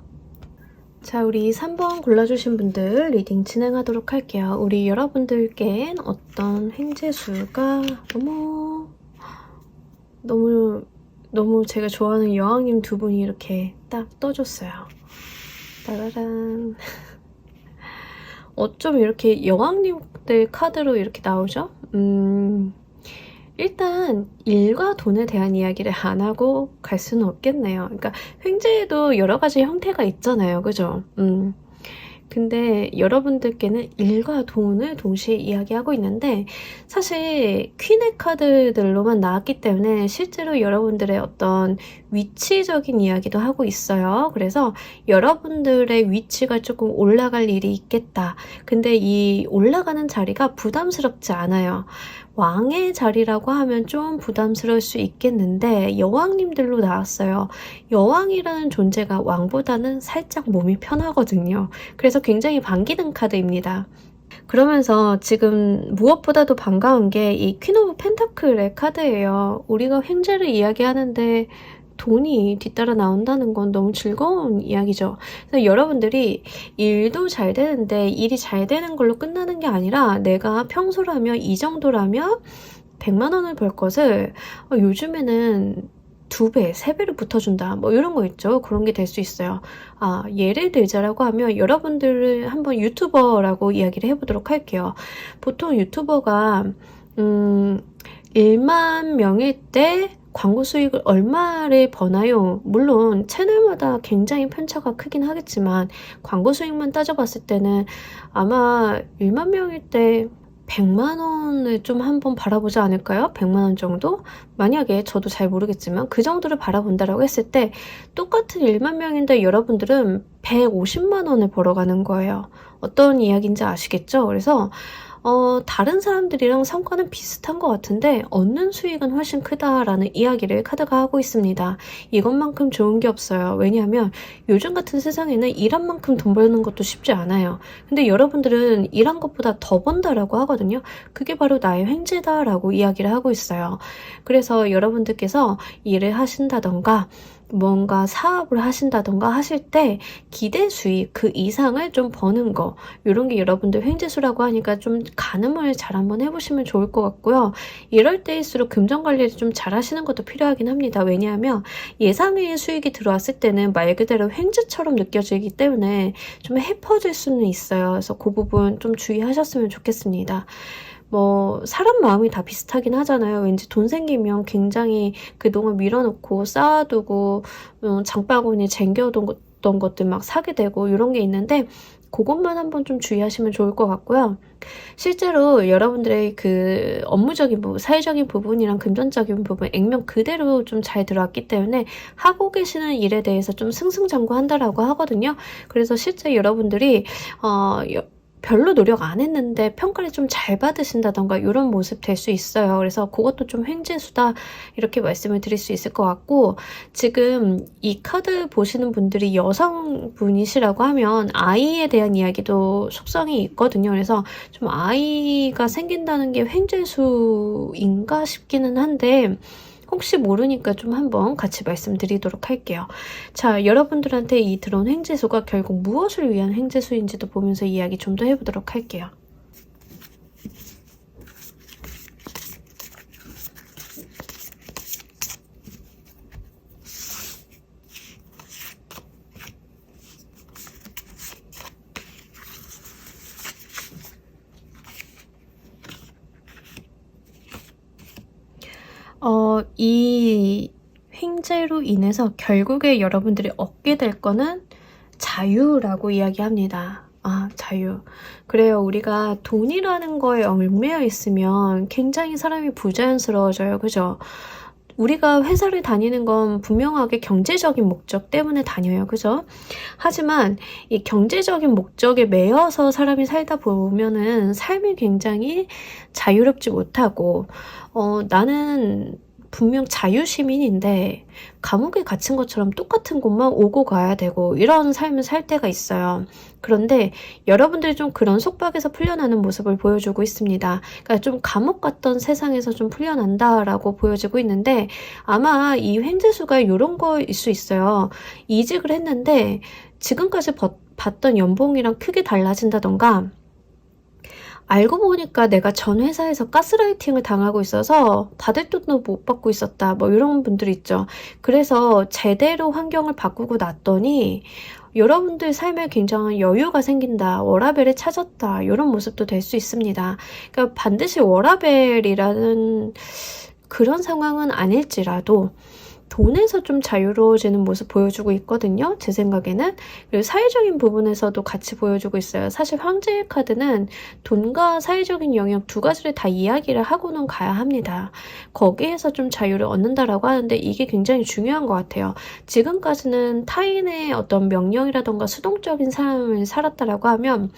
자, 우리 3번 골라주신 분들 리딩 진행하도록 할게요. 우리 여러분들께는 어떤 횡재수가 너무 제가 좋아하는 여왕님 두 분이 이렇게 딱 떠줬어요. 따라란. 어쩜 이렇게 여왕님들 카드로 이렇게 나오죠? 일단 일과 돈에 대한 이야기를 안 하고 갈 수는 없겠네요. 그러니까 횡재에도 여러 가지 형태가 있잖아요. 그죠? 근데 여러분들께는 일과 돈을 동시에 이야기하고 있는데 사실 퀸의 카드들로만 나왔기 때문에 실제로 여러분들의 어떤 위치적인 이야기도 하고 있어요. 그래서 여러분들의 위치가 조금 올라갈 일이 있겠다. 근데 이 올라가는 자리가 부담스럽지 않아요. 왕의 자리라고 하면 좀 부담스러울 수 있겠는데 여왕님들로 나왔어요. 여왕이라는 존재가 왕보다는 살짝 몸이 편하거든요. 그래서 굉장히 반기는 카드입니다. 그러면서 지금 무엇보다도 반가운 게 이 퀸 오브 펜타클의 카드예요. 우리가 횡재를 이야기하는데 돈이 뒤따라 나온다는 건 너무 즐거운 이야기죠. 그래서 여러분들이 일도 잘 되는데 일이 잘 되는 걸로 끝나는 게 아니라 내가 평소라면 이 정도라면 100만 원을 벌 것을 요즘에는 2배, 3배로 붙어준다. 뭐 이런 거 있죠. 그런 게 될 수 있어요. 예를 들자라고 하면 여러분들을 한번 유튜버라고 이야기를 해보도록 할게요. 보통 유튜버가 1만 명일 때 광고 수익을 얼마를 버나요? 물론 채널마다 굉장히 편차가 크긴 하겠지만 광고 수익만 따져봤을 때는 아마 1만 명일 때 100만 원을 좀 한번 바라보지 않을까요? 100만 원 정도? 만약에 저도 잘 모르겠지만 그 정도를 바라본다라고 했을 때 똑같은 1만 명인데 여러분들은 150만 원을 벌어가는 거예요. 어떤 이야기인지 아시겠죠? 그래서 다른 사람들이랑 성과는 비슷한 것 같은데 얻는 수익은 훨씬 크다라는 이야기를 카드가 하고 있습니다. 이것만큼 좋은 게 없어요. 왜냐하면 요즘 같은 세상에는 일한 만큼 돈 버는 것도 쉽지 않아요. 근데 여러분들은 일한 것보다 더 번다라고 하거든요. 그게 바로 나의 횡재다라고 이야기를 하고 있어요. 그래서 여러분들께서 일을 하신다던가 뭔가 사업을 하신다던가 하실 때 기대 수익 그 이상을 좀 버는 거 이런 게 여러분들 횡재수라고 하니까 좀 가늠을 잘 한번 해보시면 좋을 것 같고요. 이럴 때일수록 금전 관리를 좀 잘 하시는 것도 필요하긴 합니다. 왜냐하면 예상외의 수익이 들어왔을 때는 말 그대로 횡재처럼 느껴지기 때문에 좀 해퍼질 수는 있어요. 그래서 그 부분 좀 주의하셨으면 좋겠습니다. 사람 마음이 다 비슷하긴 하잖아요. 왠지 돈 생기면 굉장히 그동안 밀어놓고 쌓아두고 장바구니에 쟁겨뒀던 것들 막 사게 되고 이런 게 있는데 그것만 한번 좀 주의하시면 좋을 것 같고요. 실제로 여러분들의 그 업무적인 부분, 사회적인 부분이랑 금전적인 부분, 액면 그대로 좀 잘 들어왔기 때문에 하고 계시는 일에 대해서 좀 승승장구한다라고 하거든요. 그래서 실제 여러분들이 별로 노력 안 했는데 평가를 좀 잘 받으신다던가 이런 모습 될 수 있어요. 그래서 그것도 좀 횡재수다 이렇게 말씀을 드릴 수 있을 것 같고 지금 이 카드 보시는 분들이 여성분이시라고 하면 아이에 대한 이야기도 속성이 있거든요. 그래서 좀 아이가 생긴다는 게 횡재수인가 싶기는 한데 혹시 모르니까 좀 한번 같이 말씀드리도록 할게요. 자, 여러분들한테 이 들어온 횡재수가 결국 무엇을 위한 횡재수인지도 보면서 이야기 좀 더 해보도록 할게요. 이 횡재로 인해서 결국에 여러분들이 얻게 될 거는 자유라고 이야기합니다. 자유. 그래요. 우리가 돈이라는 거에 얽매여 있으면 굉장히 사람이 부자연스러워져요. 그죠? 우리가 회사를 다니는 건 분명하게 경제적인 목적 때문에 다녀요. 그죠? 하지만 이 경제적인 목적에 매여서 사람이 살다 보면은 삶이 굉장히 자유롭지 못하고 나는 분명 자유시민인데 감옥에 갇힌 것처럼 똑같은 곳만 오고 가야 되고 이런 삶을 살 때가 있어요. 그런데 여러분들이 좀 그런 속박에서 풀려나는 모습을 보여주고 있습니다. 그러니까 좀 감옥 같던 세상에서 좀 풀려난다라고 보여지고 있는데 아마 이 횡재수가 이런 거일 수 있어요. 이직을 했는데 지금까지 받던 연봉이랑 크게 달라진다던가 알고 보니까 내가 전 회사에서 가스라이팅을 당하고 있어서 받을 돈도 못 받고 있었다. 이런 분들 있죠. 그래서 제대로 환경을 바꾸고 났더니 여러분들 삶에 굉장한 여유가 생긴다. 워라밸을 찾았다. 이런 모습도 될 수 있습니다. 그러니까 반드시 워라밸이라는 그런 상황은 아닐지라도 돈에서 좀 자유로워지는 모습 보여주고 있거든요. 제 생각에는. 그리고 사회적인 부분에서도 같이 보여주고 있어요. 사실 황제의 카드는 돈과 사회적인 영역 두 가지를 다 이야기를 하고는 가야 합니다. 거기에서 좀 자유를 얻는다라고 하는데 이게 굉장히 중요한 것 같아요. 지금까지는 타인의 어떤 명령이라던가 수동적인 삶을 살았다라고 하면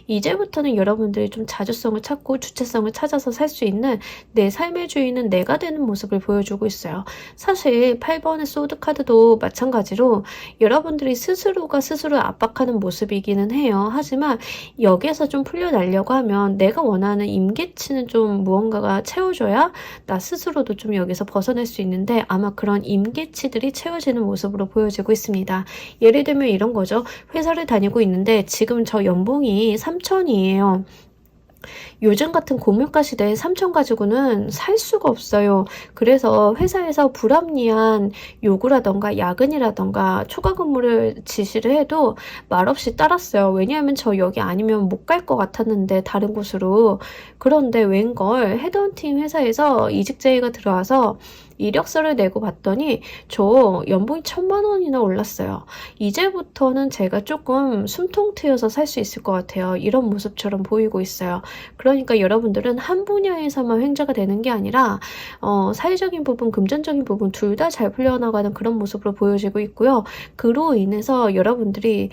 이제부터는 여러분들이 좀 자주성을 찾고 주체성을 찾아서 살 수 있는 내 삶의 주인은 내가 되는 모습을 보여주고 있어요. 사실 8번의 소드 카드도 마찬가지로 여러분들이 스스로가 스스로를 압박하는 모습이기는 해요. 하지만 여기에서 좀 풀려나려고 하면 내가 원하는 임계치는 좀 무언가가 채워줘야 나 스스로도 좀 여기서 벗어날 수 있는데 아마 그런 임계치들이 채워지는 모습으로 보여지고 있습니다. 예를 들면 이런 거죠. 회사를 다니고 있는데 지금 저 연봉이 3천이에요. 요즘 같은 고물가 시대에 3천 가지고는 살 수가 없어요. 그래서 회사에서 불합리한 요구라던가 야근이라던가 초과 근무를 지시를 해도 말없이 따랐어요. 왜냐하면 저 여기 아니면 못 갈 것 같았는데 다른 곳으로. 그런데 웬걸 헤드헌팅 회사에서 이직 제의가 들어와서 이력서를 내고 봤더니 저 연봉이 1,000만 원이나 올랐어요. 이제부터는 제가 조금 숨통 트여서 살 수 있을 것 같아요. 이런 모습처럼 보이고 있어요. 그러니까 여러분들은 한 분야에서만 횡재가 되는 게 아니라 사회적인 부분, 금전적인 부분 둘 다 잘 풀려나가는 그런 모습으로 보여지고 있고요. 그로 인해서 여러분들이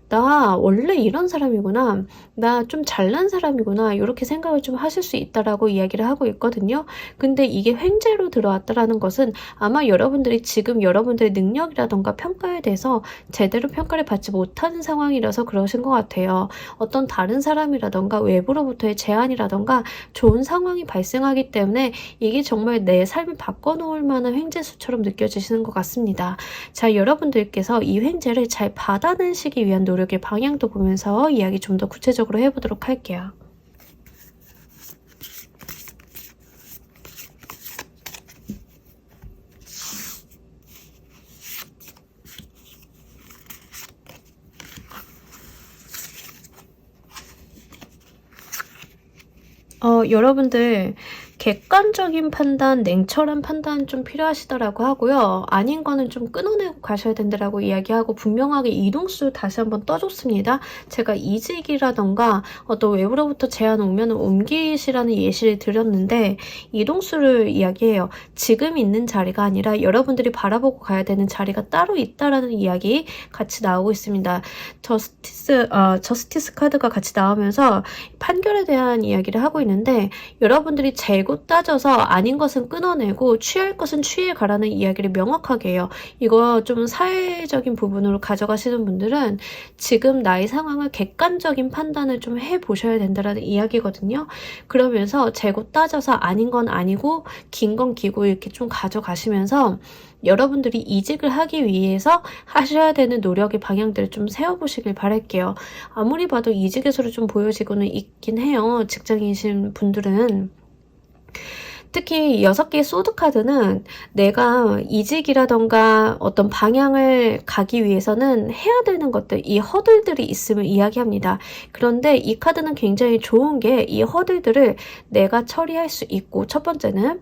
나 원래 이런 사람이구나. 나 좀 잘난 사람이구나. 이렇게 생각을 좀 하실 수 있다라고 이야기를 하고 있거든요. 근데 이게 횡재로 들어왔다라는 것은 아마 여러분들이 지금 여러분들의 능력이라던가 평가에 대해서 제대로 평가를 받지 못하는 상황이라서 그러신 것 같아요. 어떤 다른 사람이라던가 외부로부터의 제안이라던가 좋은 상황이 발생하기 때문에 이게 정말 내 삶을 바꿔놓을 만한 횡재수처럼 느껴지시는 것 같습니다. 자, 여러분들께서 이 횡재를 잘 받아내시기 위한 노력의 방향도 보면서 이야기 좀 더 구체적으로 해보도록 할게요. 여러분들 객관적인 판단, 냉철한 판단 좀 필요하시더라고 하고요. 아닌 거는 좀 끊어내고 가셔야 된다라고 이야기하고 분명하게 이동수 다시 한번 떠줬습니다. 제가 이직이라던가 어떤 외부로부터 제안 오면 옮기시라는 예시를 드렸는데 이동수를 이야기해요. 지금 있는 자리가 아니라 여러분들이 바라보고 가야 되는 자리가 따로 있다라는 이야기 같이 나오고 있습니다. 저스티스 카드가 같이 나오면서 판결에 대한 이야기를 하고 있는데 여러분들이 재고 따져서 아닌 것은 끊어내고 취할 것은 취해 가라는 이야기를 명확하게 해요. 이거 좀 사회적인 부분으로 가져가시는 분들은 지금 나의 상황을 객관적인 판단을 좀 해보셔야 된다는 이야기거든요. 그러면서 재고 따져서 아닌 건 아니고 긴 건 기고 이렇게 좀 가져가시면서 여러분들이 이직을 하기 위해서 하셔야 되는 노력의 방향들을 좀 세워보시길 바랄게요. 아무리 봐도 이직의 소리 좀 보여지고는 있긴 해요. 직장인이신 분들은. 특히 6개의 소드카드는 내가 이직이라던가 어떤 방향을 가기 위해서는 해야 되는 것들, 이 허들들이 있음을 이야기합니다. 그런데 이 카드는 굉장히 좋은 게 이 허들들을 내가 처리할 수 있고 첫 번째는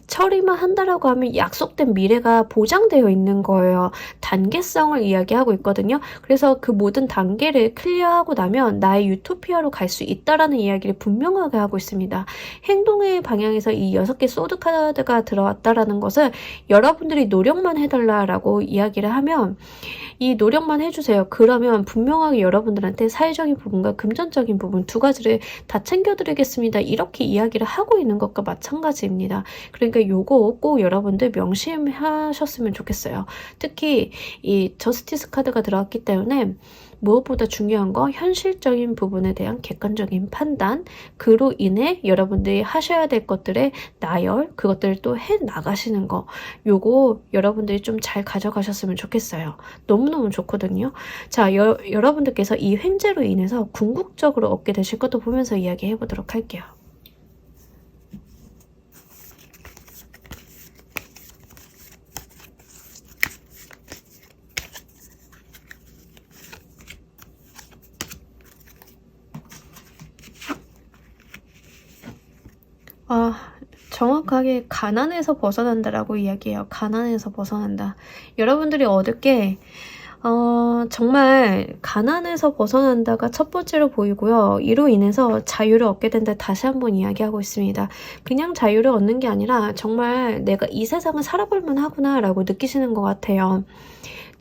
처리만 한다라고 하면 약속된 미래가 보장되어 있는 거예요. 단계성을 이야기하고 있거든요. 그래서 그 모든 단계를 클리어하고 나면 나의 유토피아로 갈 수 있다라는 이야기를 분명하게 하고 있습니다. 행동의 방향에서 이 6개 소드 카드가 들어왔다라는 것을 여러분들이 노력만 해달라라고 이야기를 하면 이 노력만 해주세요. 그러면 분명하게 여러분들한테 사회적인 부분과 금전적인 부분 두 가지를 다 챙겨드리겠습니다. 이렇게 이야기를 하고 있는 것과 마찬가지입니다. 그러니까 요거 꼭 여러분들 명심하셨으면 좋겠어요. 특히 이 저스티스 카드가 들어왔기 때문에 무엇보다 중요한 거 현실적인 부분에 대한 객관적인 판단, 그로 인해 여러분들이 하셔야 될 것들의 나열, 그것들을 또 해나가시는 거, 요거 여러분들이 좀 잘 가져가셨으면 좋겠어요. 너무너무 좋거든요. 자, 여러분들께서 이 횡재로 인해서 궁극적으로 얻게 되실 것도 보면서 이야기해 보도록 할게요. 정확하게 가난에서 벗어난다라고 이야기해요. 가난에서 벗어난다. 여러분들이 얻을 게 정말 가난에서 벗어난다가 첫 번째로 보이고요. 이로 인해서 자유를 얻게 된다 다시 한번 이야기하고 있습니다. 그냥 자유를 얻는 게 아니라 정말 내가 이 세상을 살아볼 만하구나 라고 느끼시는 것 같아요.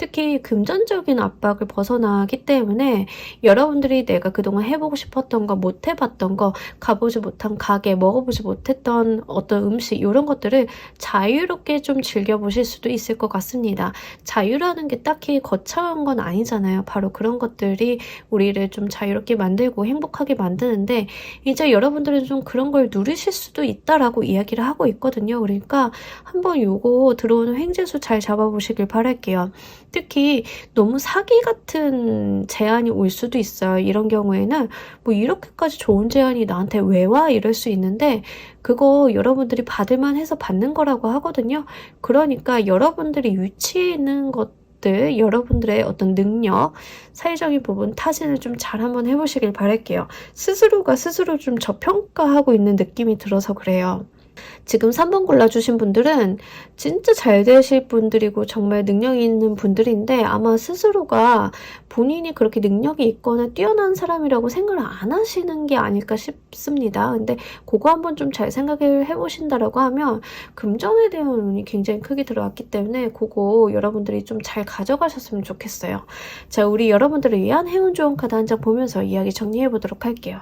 특히 금전적인 압박을 벗어나기 때문에 여러분들이 내가 그동안 해보고 싶었던 거, 못 해봤던 거, 가보지 못한 가게, 먹어보지 못했던 어떤 음식 이런 것들을 자유롭게 좀 즐겨보실 수도 있을 것 같습니다. 자유라는 게 딱히 거창한 건 아니잖아요. 바로 그런 것들이 우리를 좀 자유롭게 만들고 행복하게 만드는데 이제 여러분들은 좀 그런 걸 누리실 수도 있다라고 이야기를 하고 있거든요. 그러니까 한번 요거 들어오는 횡재수 잘 잡아보시길 바랄게요. 특히 너무 사기 같은 제안이 올 수도 있어요. 이런 경우에는 뭐 이렇게까지 좋은 제안이 나한테 왜 와? 이럴 수 있는데 그거 여러분들이 받을만 해서 받는 거라고 하거든요. 그러니까 여러분들이 위치에 있는 것들, 여러분들의 어떤 능력, 사회적인 부분 타진을 좀 잘 한번 해보시길 바랄게요. 스스로가 스스로 좀 저평가하고 있는 느낌이 들어서 그래요. 지금 3번 골라주신 분들은 진짜 잘 되실 분들이고 정말 능력이 있는 분들인데 아마 스스로가 본인이 그렇게 능력이 있거나 뛰어난 사람이라고 생각을 안 하시는 게 아닐까 싶습니다. 근데 그거 한번 좀 잘 생각을 해보신다라고 하면 금전에 대한 운이 굉장히 크게 들어왔기 때문에 그거 여러분들이 좀 잘 가져가셨으면 좋겠어요. 자, 우리 여러분들을 위한 행운 좋은 카드 한 장 보면서 이야기 정리해 보도록 할게요.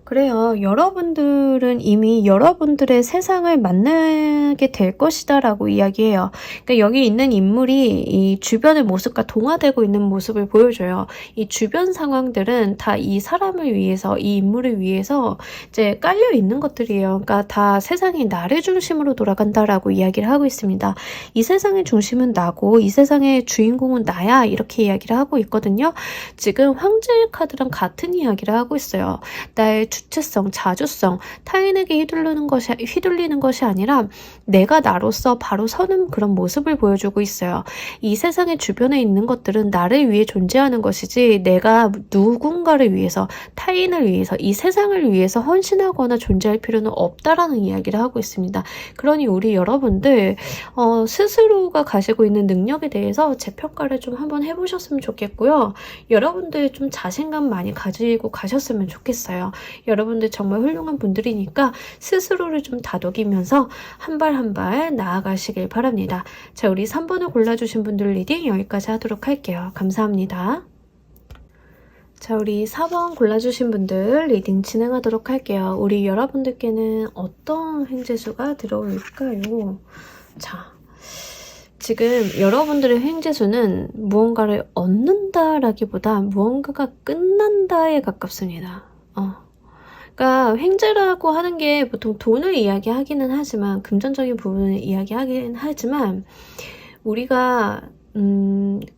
그래요. 여러분들은 이미 여러분들의 세상을 만나게 될 것이다 라고 이야기해요. 그러니까 여기 있는 인물이 이 주변의 모습과 동화되고 있는 모습을 보여줘요. 이 주변 상황들은 다 이 사람을 위해서, 이 인물을 위해서 이제 깔려 있는 것들이에요. 그러니까 다 세상이 나를 중심으로 돌아간다라고 이야기를 하고 있습니다. 이 세상의 중심은 나고 이 세상의 주인공은 나야 이렇게 이야기를 하고 있거든요. 지금 황제의 카드랑 같은 이야기를 하고 있어요. 나의 주체성, 자주성, 타인에게 휘둘리는 것이 아니라 내가 나로서 바로 서는 그런 모습을 보여주고 있어요. 이 세상의 주변에 있는 것들은 나를 위해 존재하는 것이지 내가 누군가를 위해서, 타인을 위해서, 이 세상을 위해서 헌신하거나 존재할 필요는 없다라는 이야기를 하고 있습니다. 그러니 우리 여러분들 스스로가 가지고 있는 능력에 대해서 재평가를 좀 한번 해보셨으면 좋겠고요. 여러분들 좀 자신감 많이 가지고 가셨으면 좋겠어요. 여러분들 정말 훌륭한 분들이니까 스스로를 좀 다독이면서 한 발 한 발 나아가시길 바랍니다. 자, 우리 3번을 골라주신 분들 리딩 여기까지 하도록 할게요. 감사합니다. 자, 우리 4번 골라주신 분들 리딩 진행하도록 할게요. 우리 여러분들께는 어떤 횡재수가 들어올까요? 자, 지금 여러분들의 횡재수는 무언가를 얻는다라기보다 무언가가 끝난다에 가깝습니다. 그러니까 횡재라고 하는 게 보통 돈을 이야기하기는 하지만 금전적인 부분을 이야기하긴 하지만 우리가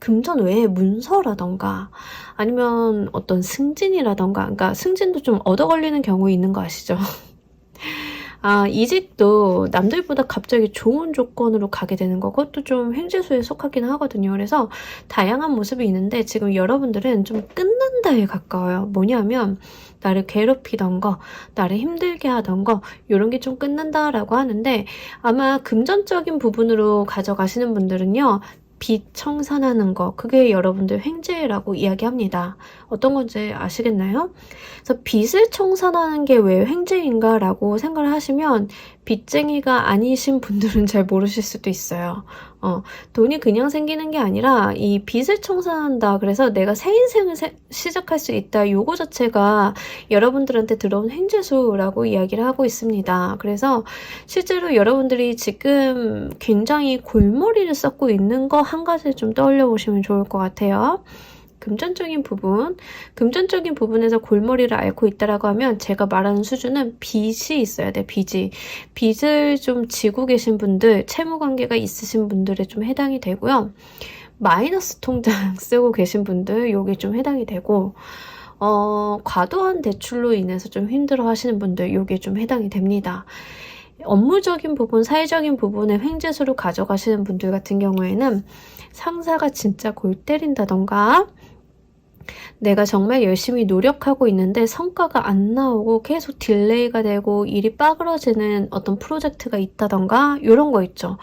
금전 외에 문서라던가 아니면 어떤 승진이라던가 그러니까 승진도 좀 얻어 걸리는 경우 있는 거 아시죠? 이직도 남들보다 갑자기 좋은 조건으로 가게 되는 거 그것도 좀 횡재수에 속하긴 하거든요. 그래서 다양한 모습이 있는데 지금 여러분들은 좀 끝난다에 가까워요. 뭐냐면 나를 괴롭히던 거, 나를 힘들게 하던 거 이런 게 좀 끝난다라고 하는데 아마 금전적인 부분으로 가져가시는 분들은요. 빚 청산하는 거 그게 여러분들 횡재라고 이야기합니다. 어떤 건지 아시겠나요? 그래서 빚을 청산하는 게 왜 횡재인가 라고 생각을 하시면 빚쟁이가 아니신 분들은 잘 모르실 수도 있어요. 돈이 그냥 생기는 게 아니라 이 빚을 청산한다. 그래서 내가 새 인생을 시작할 수 있다. 요거 자체가 여러분들한테 들어온 횡재수라고 이야기를 하고 있습니다. 그래서 실제로 여러분들이 지금 굉장히 골머리를 썩고 있는 거 한 가지 좀 떠올려 보시면 좋을 것 같아요. 금전적인 부분에서 골머리를 앓고 있다라고 하면 제가 말하는 수준은 빚이 있어야 돼. 빚을 좀 지고 계신 분들, 채무 관계가 있으신 분들에 좀 해당이 되고요. 마이너스 통장 쓰고 계신 분들 요게 좀 해당이 되고 과도한 대출로 인해서 좀 힘들어 하시는 분들 요게 좀 해당이 됩니다. 업무적인 부분, 사회적인 부분에 횡재수를 가져가시는 분들 같은 경우에는 상사가 진짜 골 때린다던가, 내가 정말 열심히 노력하고 있는데 성과가 안 나오고 계속 딜레이가 되고 일이 빠그러지는 어떤 프로젝트가 있다던가, 이런 거 있죠.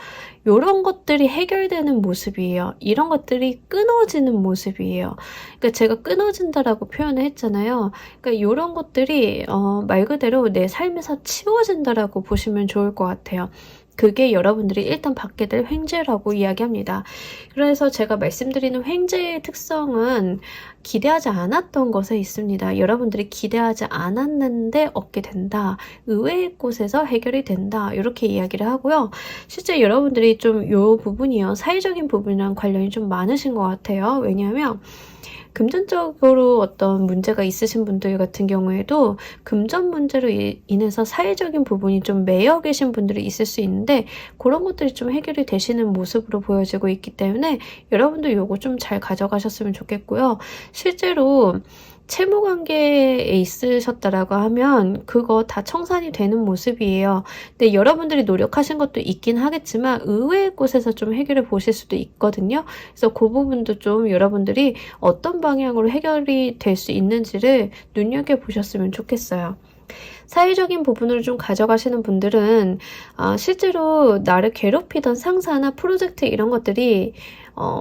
이런 것들이 해결되는 모습이에요. 이런 것들이 끊어지는 모습이에요. 그러니까 제가 끊어진다라고 표현을 했잖아요. 그러니까 이런 것들이 말 그대로 내 삶에서 치워진다라고 보시면 좋을 것 같아요. 그게 여러분들이 일단 받게 될 횡재라고 이야기합니다. 그래서 제가 말씀드리는 횡재의 특성은 기대하지 않았던 것에 있습니다. 여러분들이 기대하지 않았는데 얻게 된다. 의외의 곳에서 해결이 된다. 이렇게 이야기를 하고요. 실제 여러분들이 좀 이 부분이요. 사회적인 부분이랑 관련이 좀 많으신 것 같아요. 왜냐하면 금전적으로 어떤 문제가 있으신 분들 같은 경우에도 금전 문제로 인해서 사회적인 부분이 좀 매여 계신 분들이 있을 수 있는데, 그런 것들이 좀 해결이 되시는 모습으로 보여지고 있기 때문에 여러분도 요거 좀 잘 가져가셨으면 좋겠고요. 실제로 채무 관계에 있으셨다라고 하면 그거 다 청산이 되는 모습이에요. 근데 여러분들이 노력하신 것도 있긴 하겠지만 의외의 곳에서 좀 해결을 보실 수도 있거든요. 그래서 그 부분도 좀 여러분들이 어떤 방향으로 해결이 될 수 있는지를 눈여겨보셨으면 좋겠어요. 사회적인 부분을 좀 가져가시는 분들은 실제로 나를 괴롭히던 상사나 프로젝트 이런 것들이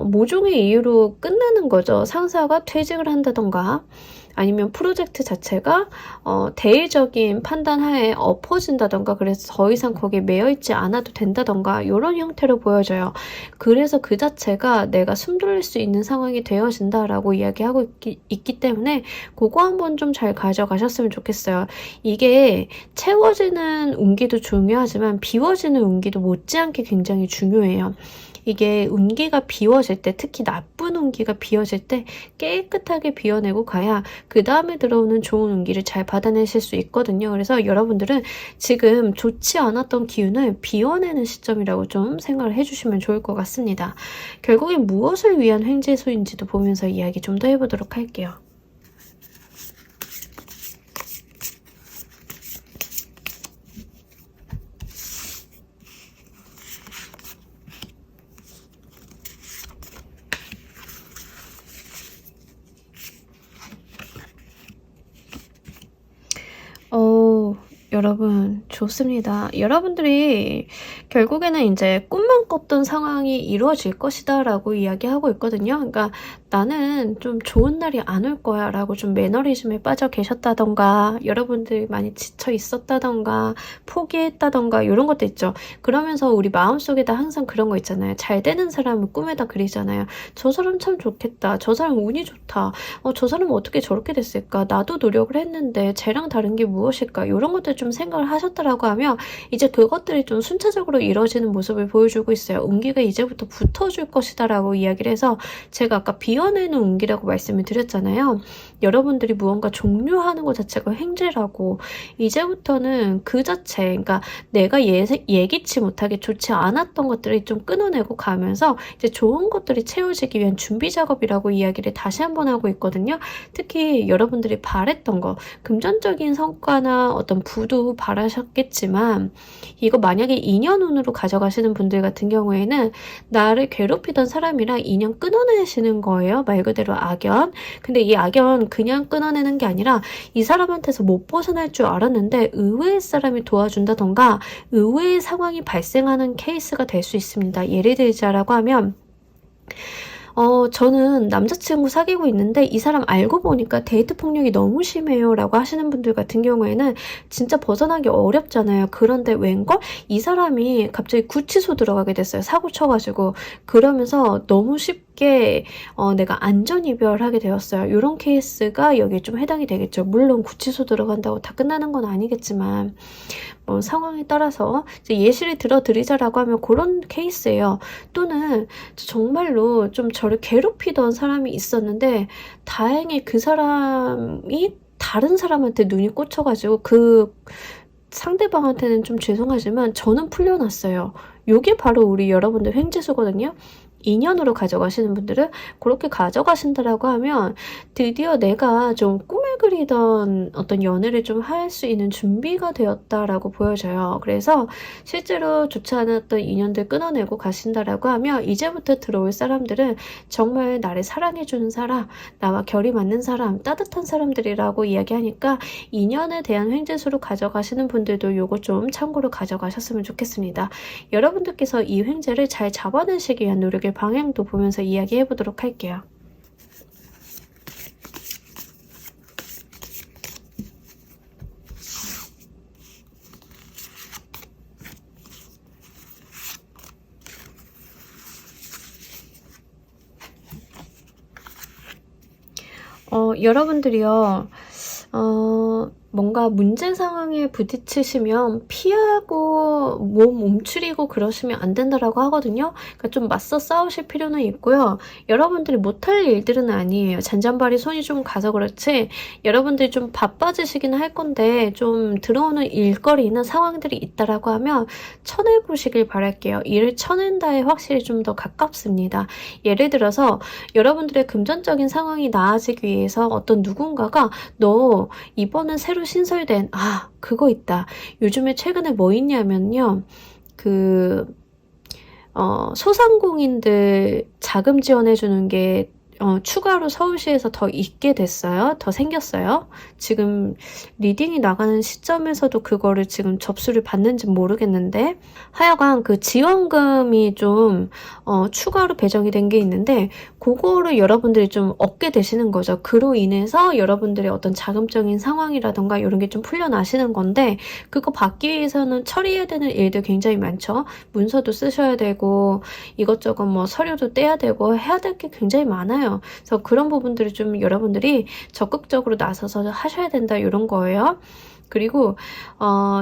모종의 이유로 끝나는 거죠. 상사가 퇴직을 한다던가, 아니면 프로젝트 자체가 대의적인 판단 하에 엎어진다던가, 그래서 더 이상 거기에 매여있지 않아도 된다던가, 이런 형태로 보여져요. 그래서 그 자체가 내가 숨 돌릴 수 있는 상황이 되어진다라고 이야기하고 있기 때문에 그거 한번 좀 잘 가져가셨으면 좋겠어요. 이게 채워지는 운기도 중요하지만 비워지는 운기도 못지않게 굉장히 중요해요. 이게 운기가 비워질 때, 특히 나쁜 운기가 비워질 때 깨끗하게 비워내고 가야 그 다음에 들어오는 좋은 운기를 잘 받아내실 수 있거든요. 그래서 여러분들은 지금 좋지 않았던 기운을 비워내는 시점이라고 좀 생각을 해주시면 좋을 것 같습니다. 결국엔 무엇을 위한 횡재수인지도 보면서 이야기 좀 더 해보도록 할게요. 여러분 좋습니다. 여러분들이 결국에는 이제 꿈만 꿨던 상황이 이루어질 것이다 라고 이야기하고 있거든요. 그러니까 나는 좀 좋은 날이 안 올 거야 라고 좀 매너리즘에 빠져 계셨다던가, 여러분들이 많이 지쳐 있었다던가, 포기했다던가, 이런 것도 있죠. 그러면서 우리 마음속에다 항상 그런 거 있잖아요. 잘 되는 사람을 꿈에다 그리잖아요. 저 사람 참 좋겠다. 저 사람 운이 좋다. 저 사람 어떻게 저렇게 됐을까? 나도 노력을 했는데 쟤랑 다른 게 무엇일까? 이런 것들 좀 생각을 하셨다라고 하면 이제 그것들이 좀 순차적으로 이루어지는 모습을 보여주고 있어요. 운기가 이제부터 붙어줄 것이다 라고 이야기를 해서, 제가 아까 비워내는 운기라고 말씀을 드렸잖아요. 여러분들이 무언가 종료하는 것 자체가 횡재라고, 이제부터는 그 자체, 그러니까 내가 예기치 못하게 좋지 않았던 것들을 좀 끊어내고 가면서 이제 좋은 것들이 채워지기 위한 준비 작업이라고 이야기를 다시 한번 하고 있거든요. 특히 여러분들이 바랬던 거, 금전적인 성과나 어떤 부도 바라셨겠지만, 이거 만약에 인연운으로 가져가시는 분들 같은 경우에는 나를 괴롭히던 사람이랑 인연 끊어내시는 거예요. 말 그대로 악연. 근데 이 악연 그냥 끊어내는 게 아니라 이 사람한테서 못 벗어날 줄 알았는데 의외의 사람이 도와준다던가 의외의 상황이 발생하는 케이스가 될 수 있습니다. 예를 들자라고 하면, 저는 남자친구 사귀고 있는데 이 사람 알고 보니까 데이트 폭력이 너무 심해요 라고 하시는 분들 같은 경우에는 진짜 벗어나기 어렵잖아요. 그런데 웬걸? 이 사람이 갑자기 구치소 들어가게 됐어요. 사고 쳐가지고. 그러면서 너무 쉽게 내가 안전이별하게 되었어요. 이런 케이스가 여기에 좀 해당이 되겠죠. 물론 구치소 들어간다고 다 끝나는 건 아니겠지만 상황에 따라서 이제 예시를 들어드리자라고 하면 그런 케이스예요. 또는 정말로 좀 저를 괴롭히던 사람이 있었는데 다행히 그 사람이 다른 사람한테 눈이 꽂혀가지고 그 상대방한테는 좀 죄송하지만 저는 풀려났어요. 요게 바로 우리 여러분들 횡재수거든요. 인연으로 가져가시는 분들은 그렇게 가져가신다라고 하면 드디어 내가 좀 꿈에 그리던 어떤 연애를 좀 할 수 있는 준비가 되었다라고 보여져요. 그래서 실제로 좋지 않았던 인연들 끊어내고 가신다라고 하면 이제부터 들어올 사람들은 정말 나를 사랑해주는 사람, 나와 결이 맞는 사람, 따뜻한 사람들이라고 이야기하니까 인연에 대한 횡재수로 가져가시는 분들도 요거 좀 참고로 가져가셨으면 좋겠습니다. 여러분들께서 이 횡재를 잘 잡아내시기 위한 노력의 방향도 보면서 이야기해 보도록 할게요. 여러분들이요, 뭔가 문제 상황에 부딪히시면 피하고 몸 움츠리고 그러시면 안 된다라고 하거든요. 그러니까 좀 맞서 싸우실 필요는 있고요. 여러분들이 못할 일들은 아니에요. 잔잔바리 손이 좀 가서 그렇지 여러분들이 좀 바빠지시긴 할 건데 좀 들어오는 일거리나 상황들이 있다라고 하면 쳐내보시길 바랄게요. 일을 쳐낸다에 확실히 좀 더 가깝습니다. 예를 들어서 여러분들의 금전적인 상황이 나아지기 위해서 어떤 누군가가 너 이번은 새로 신설된 그거 있다. 요즘에 최근에 뭐 있냐면요. 소상공인들 자금 지원해주는 게 추가로 서울시에서 더 있게 됐어요. 더 생겼어요. 지금 리딩이 나가는 시점에서도 그거를 지금 접수를 받는지 모르겠는데 하여간 그 지원금이 좀 추가로 배정이 된 게 있는데 그거를 여러분들이 좀 얻게 되시는 거죠. 그로 인해서 여러분들의 어떤 자금적인 상황이라던가 이런 게 좀 풀려나시는 건데 그거 받기 위해서는 처리해야 되는 일들 굉장히 많죠. 문서도 쓰셔야 되고 이것저것 뭐 서류도 떼야 되고 해야 될 게 굉장히 많아요. 그래서 그런 부분들을 좀 여러분들이 적극적으로 나서서 하셔야 된다 이런 거예요. 그리고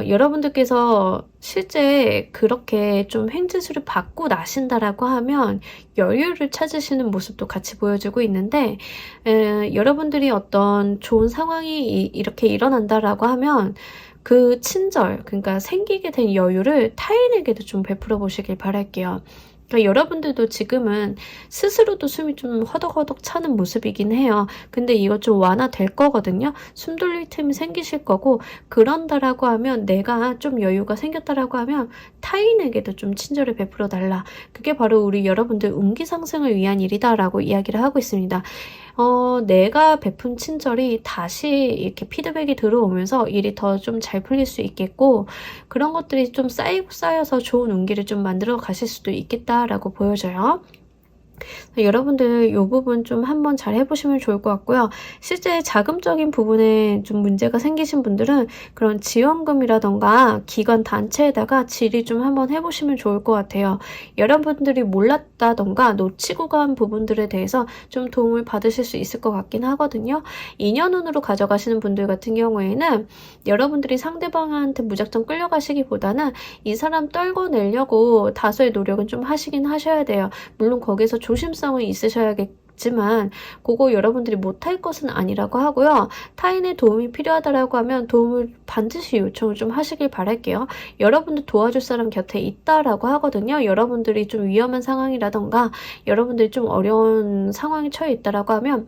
여러분들께서 실제 그렇게 좀 횡재수를 받고 나신다라고 하면 여유를 찾으시는 모습도 같이 보여주고 있는데 여러분들이 어떤 좋은 상황이 이렇게 일어난다라고 하면 그 친절, 그러니까 생기게 된 여유를 타인에게도 좀 베풀어 보시길 바랄게요. 그러니까 여러분들도 지금은 스스로도 숨이 좀 허덕허덕 차는 모습이긴 해요. 근데 이거 좀 완화될 거거든요. 숨 돌릴 틈이 생기실 거고 그런다라고 하면 내가 좀 여유가 생겼다라고 하면 타인에게도 좀 친절을 베풀어 달라. 그게 바로 우리 여러분들 운기 상승을 위한 일이다라고 이야기를 하고 있습니다. 내가 베푼 친절이 다시 이렇게 피드백이 들어오면서 일이 더 좀 잘 풀릴 수 있겠고 그런 것들이 좀 쌓여서 좋은 운기를 좀 만들어 가실 수도 있겠다라고 보여져요. 여러분들 이 부분 좀 한번 잘 해보시면 좋을 것 같고요. 실제 자금적인 부분에 좀 문제가 생기신 분들은 그런 지원금이라던가 기관 단체에다가 질의 좀 한번 해보시면 좋을 것 같아요. 여러분들이 몰랐다던가 놓치고 간 부분들에 대해서 좀 도움을 받으실 수 있을 것 같긴 하거든요. 인연운으로 가져가시는 분들 같은 경우에는 여러분들이 상대방한테 무작정 끌려가시기보다는 이 사람 떨궈내려고 다소의 노력은 좀 하시긴 하셔야 돼요. 물론 거기서 조심성은 있으셔야겠지만 그거 여러분들이 못할 것은 아니라고 하고요. 타인의 도움이 필요하다라고 하면 도움을 반드시 요청을 좀 하시길 바랄게요. 여러분들 도와줄 사람 곁에 있다라고 하거든요. 여러분들이 좀 위험한 상황이라던가 여러분들이 좀 어려운 상황에 처해 있다라고 하면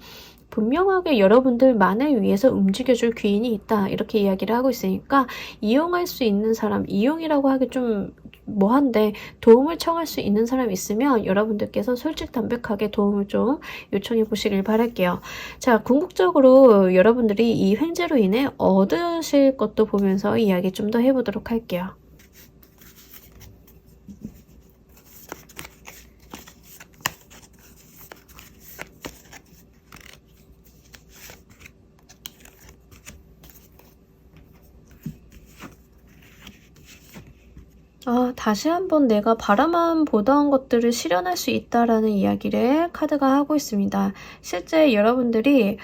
분명하게 여러분들만을 위해서 움직여줄 귀인이 있다 이렇게 이야기를 하고 있으니까 이용할 수 있는 사람, 이용이라고 하기 좀 뭐한데 도움을 청할 수 있는 사람 있으면 여러분들께서 솔직담백하게 도움을 좀 요청해 보시길 바랄게요. 자, 궁극적으로 여러분들이 이 횡재로 인해 얻으실 것도 보면서 이야기 좀 더 해보도록 할게요. 다시 한번 내가 바라만 보던 것들을 실현할 수 있다라는 이야기를 카드가 하고 있습니다. 실제 여러분들이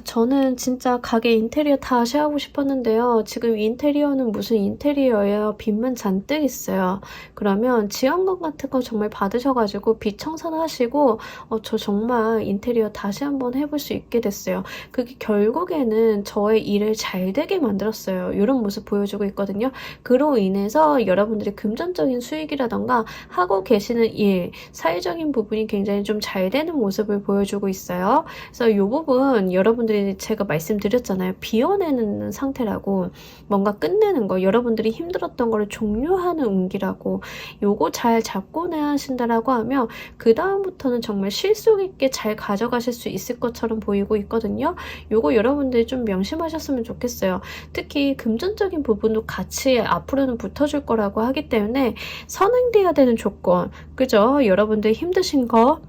저는 진짜 가게 인테리어 다시 하고 싶었는데요. 지금 인테리어는 무슨 인테리어예요? 빚만 잔뜩 있어요. 그러면 지원금 같은 거 정말 받으셔가지고 빚 청산하시고 저 정말 인테리어 다시 한번 해볼 수 있게 됐어요. 그게 결국에는 저의 일을 잘 되게 만들었어요. 이런 모습 보여주고 있거든요. 그로 인해서 여러분들이 여러분들이 금전적인 수익이라던가 하고 계시는 일, 사회적인 부분이 굉장히 좀 잘 되는 모습을 보여주고 있어요. 그래서 이 부분 여러분들이 제가 말씀드렸잖아요. 비워내는 상태라고, 뭔가 끝내는 거, 여러분들이 힘들었던 거를 종료하는 운기라고, 요거 잘 잡고 내하신다라고 하면 그 다음부터는 정말 실속 있게 잘 가져가실 수 있을 것처럼 보이고 있거든요. 요거 여러분들이 좀 명심하셨으면 좋겠어요. 특히 금전적인 부분도 같이 앞으로는 붙어줄 거라고 하기 때문에 선행돼야 되는 조건, 그죠? 여러분들 힘드신 거,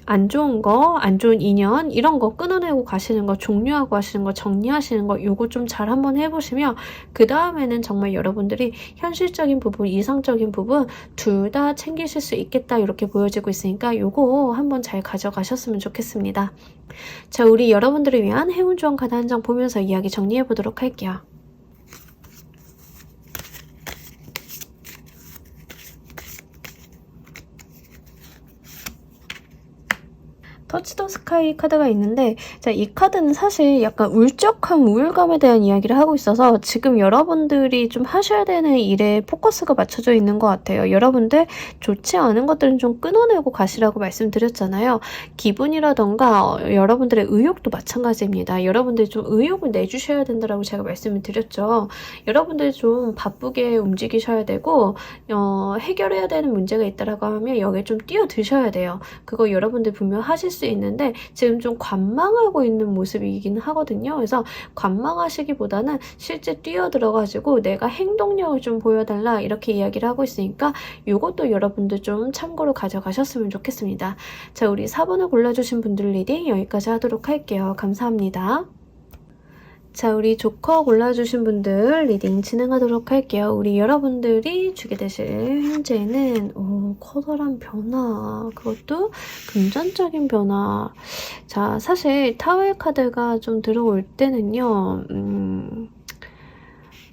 안 좋은 거, 안 좋은 인연 이런 거 끊어내고 가시는 거, 종료하고 하시는 거, 정리하시는 거, 요거 좀 잘 한번 해보시면 그 다음에는 정말 여러분들이 현실적인 부분, 이상적인 부분 둘 다 챙기실 수 있겠다 이렇게 보여지고 있으니까 요거 한번 잘 가져가셨으면 좋겠습니다. 자, 우리 여러분들을 위한 행운 조언 카드 한 장 보면서 이야기 정리해 보도록 할게요. 터치 더 스카이 카드가 있는데, 자, 이 카드는 사실 약간 울적한 우울감에 대한 이야기를 하고 있어서 지금 여러분들이 좀 하셔야 되는 일에 포커스가 맞춰져 있는 것 같아요. 여러분들 좋지 않은 것들은 좀 끊어내고 가시라고 말씀드렸잖아요. 기분이라던가 여러분들의 의욕도 마찬가지입니다. 여러분들이 좀 의욕을 내주셔야 된다라고 제가 말씀을 드렸죠. 여러분들이 좀 바쁘게 움직이셔야 되고 해결해야 되는 문제가 있다라고 하면 여기에 좀 뛰어드셔야 돼요. 그거 여러분들 분명 하실 수 있는데 지금 좀 관망하고 있는 모습이긴 하거든요. 그래서 관망하시기보다는 실제 뛰어들어가지고 내가 행동력을 좀 보여달라 이렇게 이야기를 하고 있으니까 이것도 여러분들 좀 참고로 가져가셨으면 좋겠습니다. 자, 우리 4번을 골라주신 분들 리딩 여기까지 하도록 할게요. 감사합니다. 자, 우리 조커 골라주신 분들 리딩 진행하도록 할게요. 우리 여러분들이 주게 되실 현재는 커다란 변화, 그것도 금전적인 변화. 자, 사실 타워의 카드가 좀 들어올 때는요,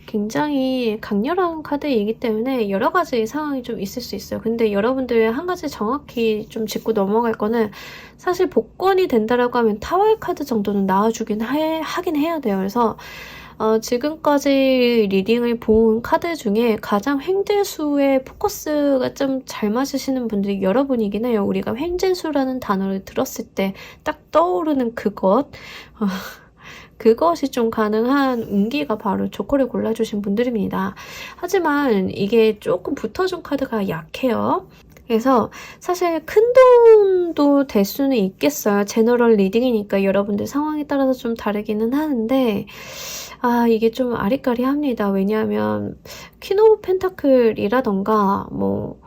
굉장히 강렬한 카드이기 때문에 여러 가지 상황이 좀 있을 수 있어요. 근데 여러분들 한 가지 정확히 좀 짚고 넘어갈 거는 사실 복권이 된다라고 하면 타워의 카드 정도는 나와주긴 하긴 해야 돼요. 그래서 지금까지 리딩을 본 카드 중에 가장 횡재수의 포커스가 좀 잘 맞으시는 분들이 여러분이긴 해요. 우리가 횡재수라는 단어를 들었을 때 딱 떠오르는 그것. 그것이 좀 가능한 운기가 바로 조커를 골라주신 분들입니다. 하지만 이게 조금 붙어준 카드가 약해요. 그래서 사실 큰돈도 될 수는 있겠어요. 제너럴 리딩이니까 여러분들 상황에 따라서 좀 다르기는 하는데 이게 좀 아리까리합니다. 왜냐하면 퀸 오브 펜타클이라던가 뭐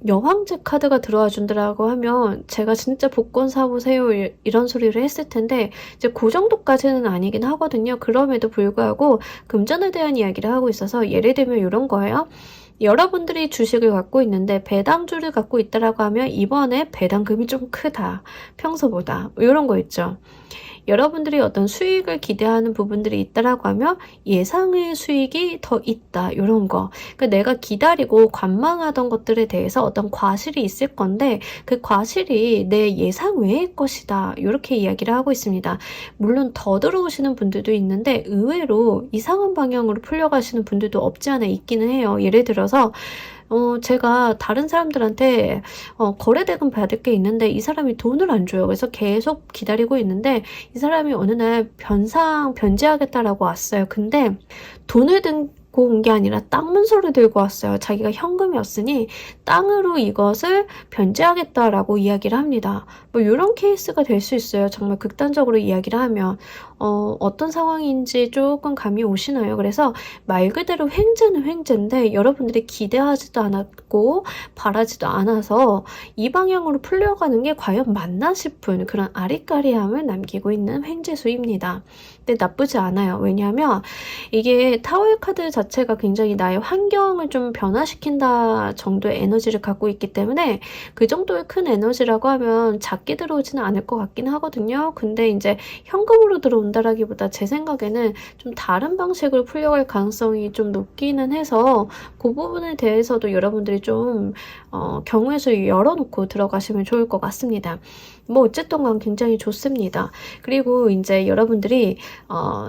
여왕제 카드가 들어와 준다라고 하면 제가 진짜 복권 사보세요 이런 소리를 했을 텐데 이제 그 정도까지는 아니긴 하거든요. 그럼에도 불구하고 금전에 대한 이야기를 하고 있어서 예를 들면 이런 거예요. 여러분들이 주식을 갖고 있는데 배당주를 갖고 있다라고 하면 이번에 배당금이 좀 크다. 평소보다. 이런 거 있죠. 여러분들이 어떤 수익을 기대하는 부분들이 있다라고 하면 예상의 수익이 더 있다. 이런 거. 그러니까 내가 기다리고 관망하던 것들에 대해서 어떤 과실이 있을 건데 그 과실이 내 예상 외의 것이다. 이렇게 이야기를 하고 있습니다. 물론 더 들어오시는 분들도 있는데 의외로 이상한 방향으로 풀려가시는 분들도 없지 않아 있기는 해요. 예를 들어서 제가 다른 사람들한테 거래대금 받을 게 있는데 이 사람이 돈을 안 줘요. 그래서 계속 기다리고 있는데 이 사람이 어느 날 변제하겠다라고 왔어요. 근데 돈을 들고 온 게 아니라 땅 문서를 들고 왔어요. 자기가 현금이었으니 땅으로 이것을 변제하겠다라고 이야기를 합니다. 뭐 이런 케이스가 될 수 있어요. 정말 극단적으로 이야기를 하면 어떤 상황인지 조금 감이 오시나요? 그래서 말 그대로 횡재는 횡재인데 여러분들이 기대하지도 않았고 바라지도 않아서 이 방향으로 풀려가는 게 과연 맞나 싶은 그런 아리까리함을 남기고 있는 횡재수입니다. 근데 나쁘지 않아요. 왜냐하면 이게 타워의 카드 자체가 굉장히 나의 환경을 좀 변화시킨다 정도의 에너지를 갖고 있기 때문에 그 정도의 큰 에너지라고 하면 작게 들어오지는 않을 것 같긴 하거든요. 근데 이제 현금으로 들어온다라기보다 제 생각에는 좀 다른 방식으로 풀려갈 가능성이 좀 높기는 해서 그 부분에 대해서도 여러분들이 좀 경우의 수를 열어놓고 들어가시면 좋을 것 같습니다. 뭐 어쨌든 간 굉장히 좋습니다. 그리고 이제 여러분들이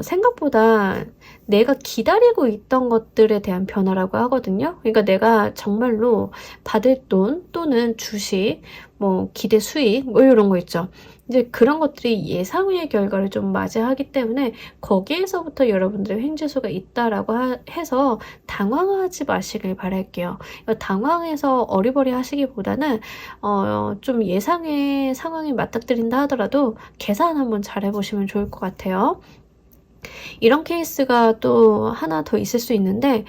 생각보다 내가 기다리고 있던 것들에 대한 변화라고 하거든요. 그러니까 내가 정말로 받을 돈 또는 주식, 뭐 기대 수익 뭐 이런 거 있죠. 이제 그런 것들이 예상외의 결과를 좀 맞이하기 때문에 거기에서부터 여러분들의 횡재수가 있다라고 해서 당황하지 마시길 바랄게요. 당황해서 어리버리 하시기보다는 좀 예상의 상황이 맞닥뜨린다 하더라도 계산 한번 잘 해보시면 좋을 것 같아요. 이런 케이스가 또 하나 더 있을 수 있는데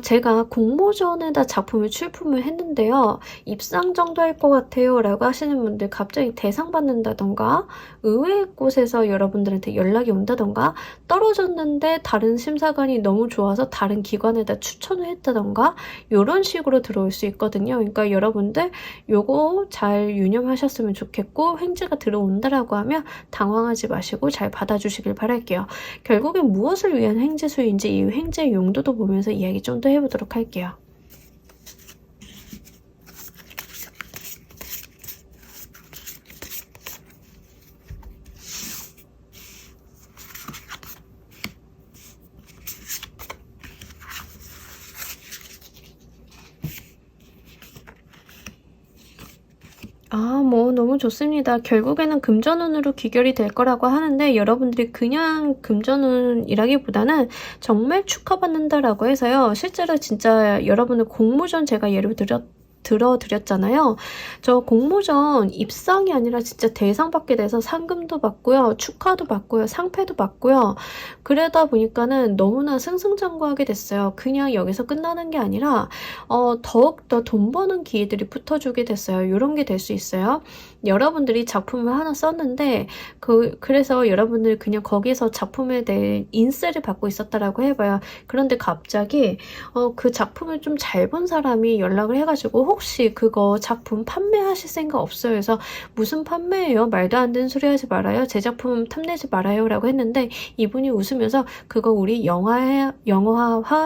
제가 공모전에다 작품을 출품을 했는데요. 입상 정도 할 것 같아요 라고 하시는 분들 갑자기 대상 받는다던가 의외의 곳에서 여러분들한테 연락이 온다던가 떨어졌는데 다른 심사관이 너무 좋아서 다른 기관에다 추천을 했다던가 이런 식으로 들어올 수 있거든요. 그러니까 여러분들 요거 잘 유념하셨으면 좋겠고 횡재가 들어온다라고 하면 당황하지 마시고 잘 받아주시길 바랄게요. 결국엔 무엇을 위한 횡재수인지 이 횡재의 용도도 보면서 이야기 좀 더 해보도록 할게요. 뭐 너무 좋습니다. 결국에는 금전운으로 귀결이 될 거라고 하는데 여러분들이 그냥 금전운이라기보다는 정말 축하받는다라고 해서요. 실제로 진짜 여러분들 공모전 제가 예를 들어드렸잖아요. 저 공모전 입상이 아니라 진짜 대상 받게 돼서 상금도 받고요. 축하도 받고요. 상패도 받고요. 그러다 보니까는 너무나 승승장구하게 됐어요. 그냥 여기서 끝나는 게 아니라 더욱더 돈 버는 기회들이 붙어주게 됐어요. 이런 게 될 수 있어요. 여러분들이 작품을 하나 썼는데 그래서 여러분들 그냥 거기서 작품에 대해 인세를 받고 있었다라고 해봐요. 그런데 갑자기 그 작품을 좀 잘 본 사람이 연락을 해가지고 혹시 그거 작품 판매하실 생각 없어요? 그래서 무슨 판매예요? 말도 안 되는 소리 하지 말아요. 제 작품 탐내지 말아요 라고 했는데 이분이 웃으면서 그거 우리 영화화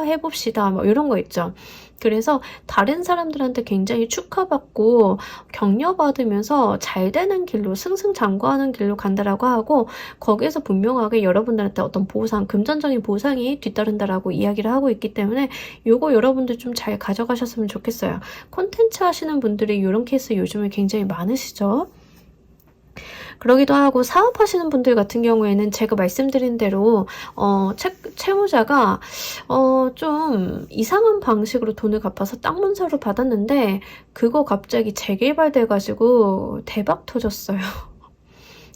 해봅시다 뭐 이런 거 있죠. 그래서 다른 사람들한테 굉장히 축하받고 격려받으면서 잘 되는 길로 승승장구하는 길로 간다라고 하고 거기에서 분명하게 여러분들한테 어떤 보상, 금전적인 보상이 뒤따른다라고 이야기를 하고 있기 때문에 요거 여러분들 좀 잘 가져가셨으면 좋겠어요. 콘텐츠 하시는 분들이 이런 케이스 요즘에 굉장히 많으시죠? 그러기도 하고 사업하시는 분들 같은 경우에는 제가 말씀드린 대로 채무자가 좀 이상한 방식으로 돈을 갚아서 땅 문서를 받았는데 그거 갑자기 재개발돼가지고 대박 터졌어요.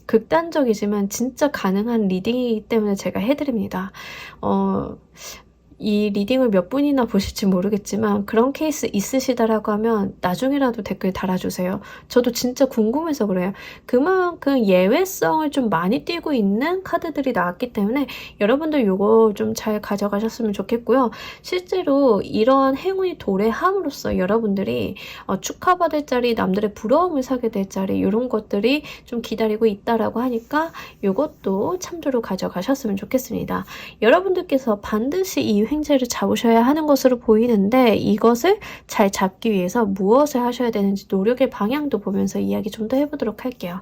극단적이지만 진짜 가능한 리딩이기 때문에 제가 해드립니다. 이 리딩을 몇 분이나 보실지 모르겠지만 그런 케이스 있으시다라고 하면 나중에라도 댓글 달아주세요. 저도 진짜 궁금해서 그래요. 그만큼 예외성을 좀 많이 띄고 있는 카드들이 나왔기 때문에 여러분들 요거 좀 잘 가져가셨으면 좋겠고요. 실제로 이런 행운이 도래함으로써 여러분들이 축하받을 자리, 남들의 부러움을 사게 될 자리 이런 것들이 좀 기다리고 있다라고 하니까 요것도 참조로 가져가셨으면 좋겠습니다. 여러분들께서 반드시 이 횡재를 잡으셔야 하는 것으로 보이는데 이것을 잘 잡기 위해서 무엇을 하셔야 되는지 노력의 방향도 보면서 이야기 좀 더 해보도록 할게요.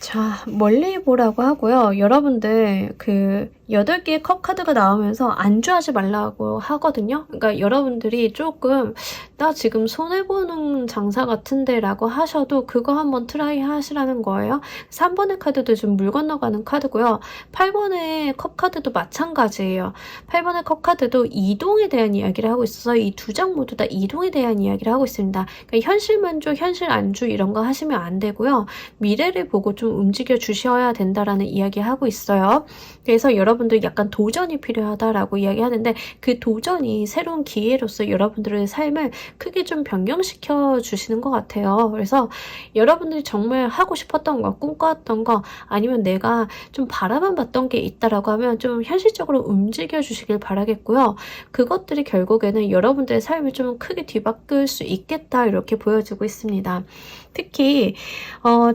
자, 멀리 보라고 하고요. 여러분들 그 8개의 컵 카드가 나오면서 안주하지 말라고 하거든요. 그러니까 여러분들이 조금 나 지금 손해보는 장사 같은데 라고 하셔도 그거 한번 트라이 하시라는 거예요. 3번의 카드도 좀 물 건너가는 카드고요. 8번의 컵 카드도 마찬가지예요. 8번의 컵 카드도 이동에 대한 이야기를 하고 있어서 이 두 장 모두 다 이동에 대한 이야기를 하고 있습니다. 그러니까 현실 만족, 현실 안주 이런 거 하시면 안 되고요. 미래를 보고 좀 움직여 주셔야 된다라는 이야기 하고 있어요. 그래서 여러분들 약간 도전이 필요하다라고 이야기하는데 그 도전이 새로운 기회로서 여러분들의 삶을 크게 좀 변경시켜 주시는 것 같아요. 그래서 여러분들이 정말 하고 싶었던 거, 꿈꿔왔던 거 아니면 내가 좀 바라만 봤던 게 있다라고 하면 좀 현실적으로 움직여 주시길 바라겠고요. 그것들이 결국에는 여러분들의 삶을 좀 크게 뒤바꿀 수 있겠다 이렇게 보여지고 있습니다. 특히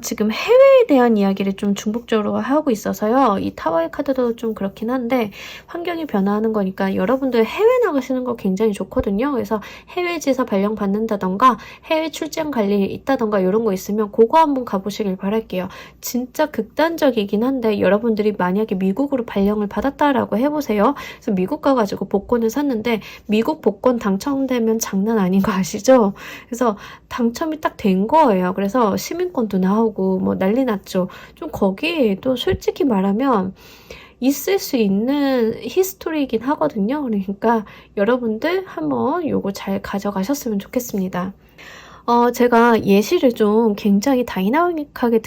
지금 해외에 대한 이야기를 좀 중복적으로 하고 있어서요. 이 타워의 카드도 좀 그렇긴 한데 환경이 변화하는 거니까 여러분들 해외 나가시는 거 굉장히 좋거든요. 그래서 해외 지사 발령 받는다던가 해외 출장 갈 일이 있다던가 이런 거 있으면 그거 한번 가보시길 바랄게요. 진짜 극단적이긴 한데 여러분들이 만약에 미국으로 발령을 받았다라고 해보세요. 그래서 미국 가가지고 복권을 샀는데 미국 복권 당첨되면 장난 아닌 거 아시죠? 그래서 당첨이 딱 된 거예요. 그래서 시민권도 나오고 뭐 난리 났죠. 좀 거기 또 솔직히 말하면 있을 수 있는 히스토리이긴 하거든요. 그러니까 여러분들 한번 요거 잘 가져가셨으면 좋겠습니다. 제가 예시를 좀 굉장히 다이나믹하게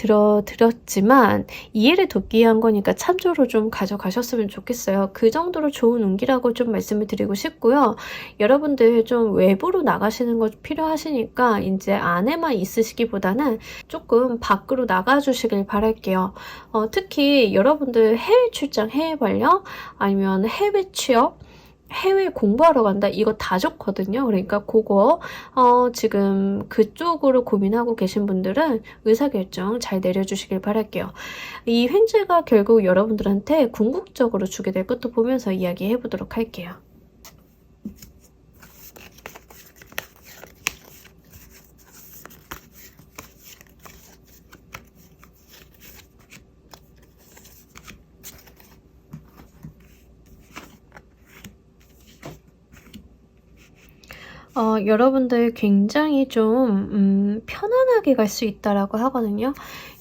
드렸지만 이해를 돕기 위한 거니까 참조로 좀 가져가셨으면 좋겠어요. 그 정도로 좋은 운기라고 좀 말씀을 드리고 싶고요. 여러분들 좀 외부로 나가시는 거 필요하시니까 이제 안에만 있으시기보다는 조금 밖으로 나가주시길 바랄게요. 특히 여러분들 해외 출장, 해외 발령 아니면 해외 취업 해외 공부하러 간다 이거 다 좋거든요. 그러니까 그거 지금 그쪽으로 고민하고 계신 분들은 의사결정 잘 내려주시길 바랄게요. 이 횡재가 결국 여러분들한테 궁극적으로 주게 될 것도 보면서 이야기해 보도록 할게요. 여러분들 굉장히 좀 편안하게 갈 수 있다라고 하거든요.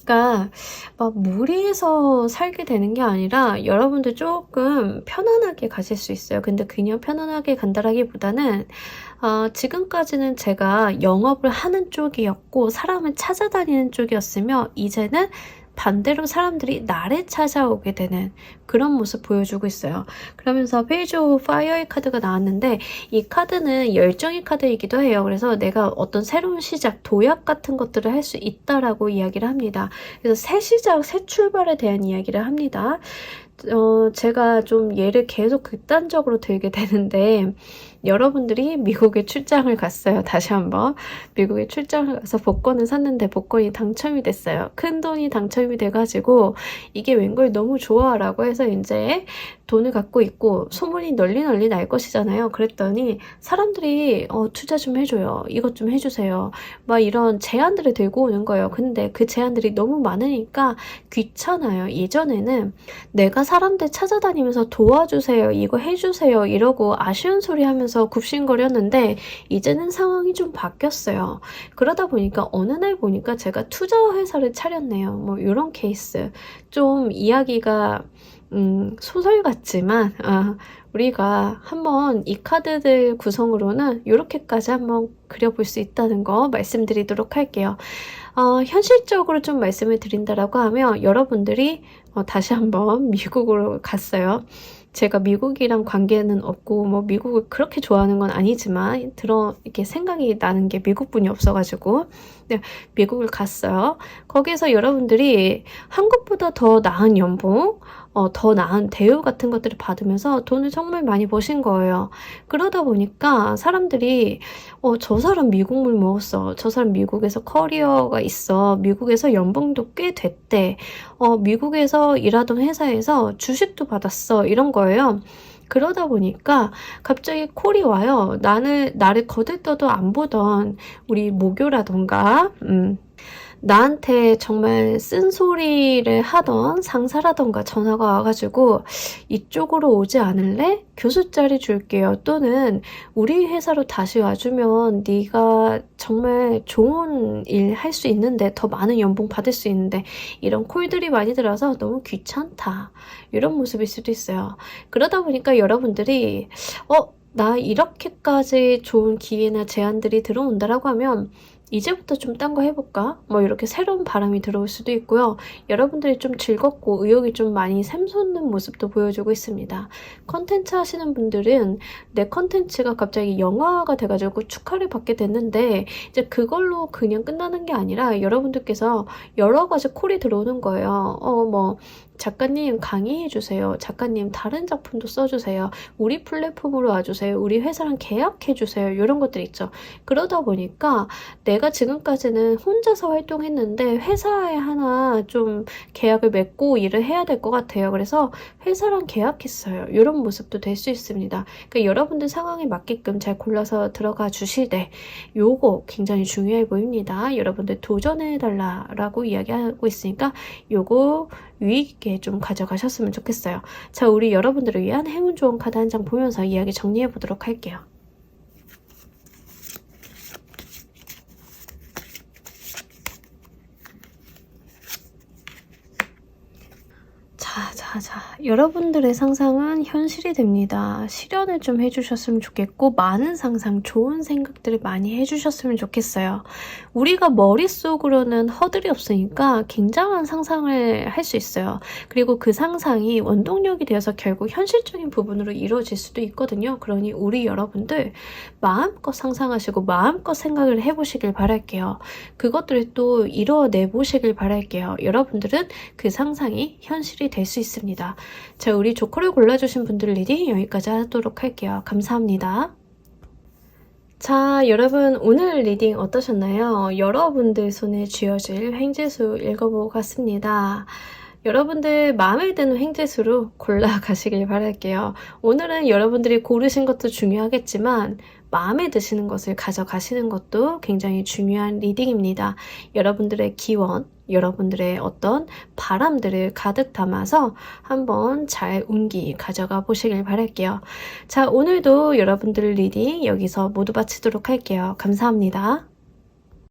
그러니까 막 무리해서 살게 되는 게 아니라 여러분들 조금 편안하게 가실 수 있어요. 근데 그냥 편안하게 간다라기보다는 지금까지는 제가 영업을 하는 쪽이었고 사람을 찾아다니는 쪽이었으며 이제는 반대로 사람들이 나를 찾아오게 되는 그런 모습 보여주고 있어요. 그러면서 페이지 오브 파이어의 카드가 나왔는데 이 카드는 열정의 카드이기도 해요. 그래서 내가 어떤 새로운 시작, 도약 같은 것들을 할 수 있다라고 이야기를 합니다. 그래서 새 시작, 새 출발에 대한 이야기를 합니다. 제가 좀 예를 계속 극단적으로 들게 되는데 여러분들이 미국에 출장을 갔어요. 다시 한번 미국에 출장을 가서 복권을 샀는데 복권이 당첨이 됐어요. 큰 돈이 당첨이 돼가지고 이게 웬걸 너무 좋아라고 해서 이제 돈을 갖고 있고 소문이 널리 날 것이잖아요. 그랬더니 사람들이 투자 좀 해줘요. 이것 좀 해주세요. 막 이런 제안들을 들고 오는 거예요. 근데 그 제안들이 너무 많으니까 귀찮아요. 예전에는 내가 사람들 찾아다니면서 도와주세요. 이거 해주세요. 이러고 아쉬운 소리 하면서 굽신거렸는데 이제는 상황이 좀 바뀌었어요. 그러다 보니까 어느 날 보니까 제가 투자 회사를 차렸네요. 뭐 이런 케이스. 좀 이야기가 소설 같지만 우리가 한번 이 카드들 구성으로는 이렇게까지 한번 그려볼 수 있다는 거 말씀드리도록 할게요. 현실적으로 좀 말씀을 드린다라고 하면 여러분들이 다시 한번 미국으로 갔어요. 제가 미국이랑 관계는 없고 뭐 미국을 그렇게 좋아하는 건 아니지만 이렇게 생각이 나는 게 미국분이 없어가지고 네, 미국을 갔어요. 거기서 여러분들이 한국보다 더 나은 연봉, 더 나은 대우 같은 것들을 받으면서 돈을 정말 많이 버신 거예요. 그러다 보니까 사람들이 저 사람 미국물 먹었어. 저 사람 미국에서 커리어가 있어. 미국에서 연봉도 꽤 됐대. 미국에서 일하던 회사에서 주식도 받았어. 이런 거예요. 그러다 보니까 갑자기 콜이 와요. 나를 거들떠도 안 보던 우리 모교라던가 나한테 정말 쓴소리를 하던 상사라던가 전화가 와가지고 이쪽으로 오지 않을래? 교수 자리 줄게요. 또는 우리 회사로 다시 와주면 네가 정말 좋은 일 할 수 있는데 더 많은 연봉 받을 수 있는데 이런 콜들이 많이 들어서 너무 귀찮다. 이런 모습일 수도 있어요. 그러다 보니까 여러분들이 나 이렇게까지 좋은 기회나 제안들이 들어온다라고 하면 이제부터 좀 딴 거 해볼까? 뭐 이렇게 새로운 바람이 들어올 수도 있고요. 여러분들이 좀 즐겁고 의욕이 좀 많이 샘솟는 모습도 보여주고 있습니다. 컨텐츠 하시는 분들은 내 컨텐츠가 갑자기 영화가 돼가지고 축하를 받게 됐는데 이제 그걸로 그냥 끝나는 게 아니라 여러분들께서 여러 가지 콜이 들어오는 거예요. 뭐 작가님 강의해주세요. 작가님 다른 작품도 써주세요. 우리 플랫폼으로 와주세요. 우리 회사랑 계약해주세요. 이런 것들 있죠. 그러다 보니까 내가 지금까지는 혼자서 활동했는데 회사에 하나 좀 계약을 맺고 일을 해야 될 것 같아요. 그래서 회사랑 계약했어요. 이런 모습도 될 수 있습니다. 그러니까 여러분들 상황에 맞게끔 잘 골라서 들어가 주시되 요거 굉장히 중요해 보입니다. 여러분들 도전해달라고 이야기하고 있으니까 요거 유익 있게 좀 가져가셨으면 좋겠어요. 자, 우리 여러분들을 위한 행운 좋은 카드 한 장 보면서 이야기 정리해 보도록 할게요. 자, 여러분들의 상상은 현실이 됩니다. 실현을 좀 해주셨으면 좋겠고 많은 상상, 좋은 생각들을 많이 해주셨으면 좋겠어요. 우리가 머릿속으로는 허들이 없으니까 굉장한 상상을 할 수 있어요. 그리고 그 상상이 원동력이 되어서 결국 현실적인 부분으로 이루어질 수도 있거든요. 그러니 우리 여러분들 마음껏 상상하시고 마음껏 생각을 해보시길 바랄게요. 그것들을 또 이뤄내 보시길 바랄게요. 여러분들은 그 상상이 현실이 될 수 있습니다. 자, 우리 조커를 골라주신 분들 리딩 여기까지 하도록 할게요. 감사합니다. 자, 여러분 오늘 리딩 어떠셨나요? 여러분들 손에 쥐어질 횡재수 읽어보고 갔습니다. 여러분들 마음에 드는 횡재수로 골라가시길 바랄게요. 오늘은 여러분들이 고르신 것도 중요하겠지만 마음에 드시는 것을 가져가시는 것도 굉장히 중요한 리딩입니다. 여러분들의 기원, 여러분들의 어떤 바람들을 가득 담아서 한번 잘 운기 가져가 보시길 바랄게요. 자, 오늘도 여러분들 리딩 여기서 모두 마치도록 할게요. 감사합니다.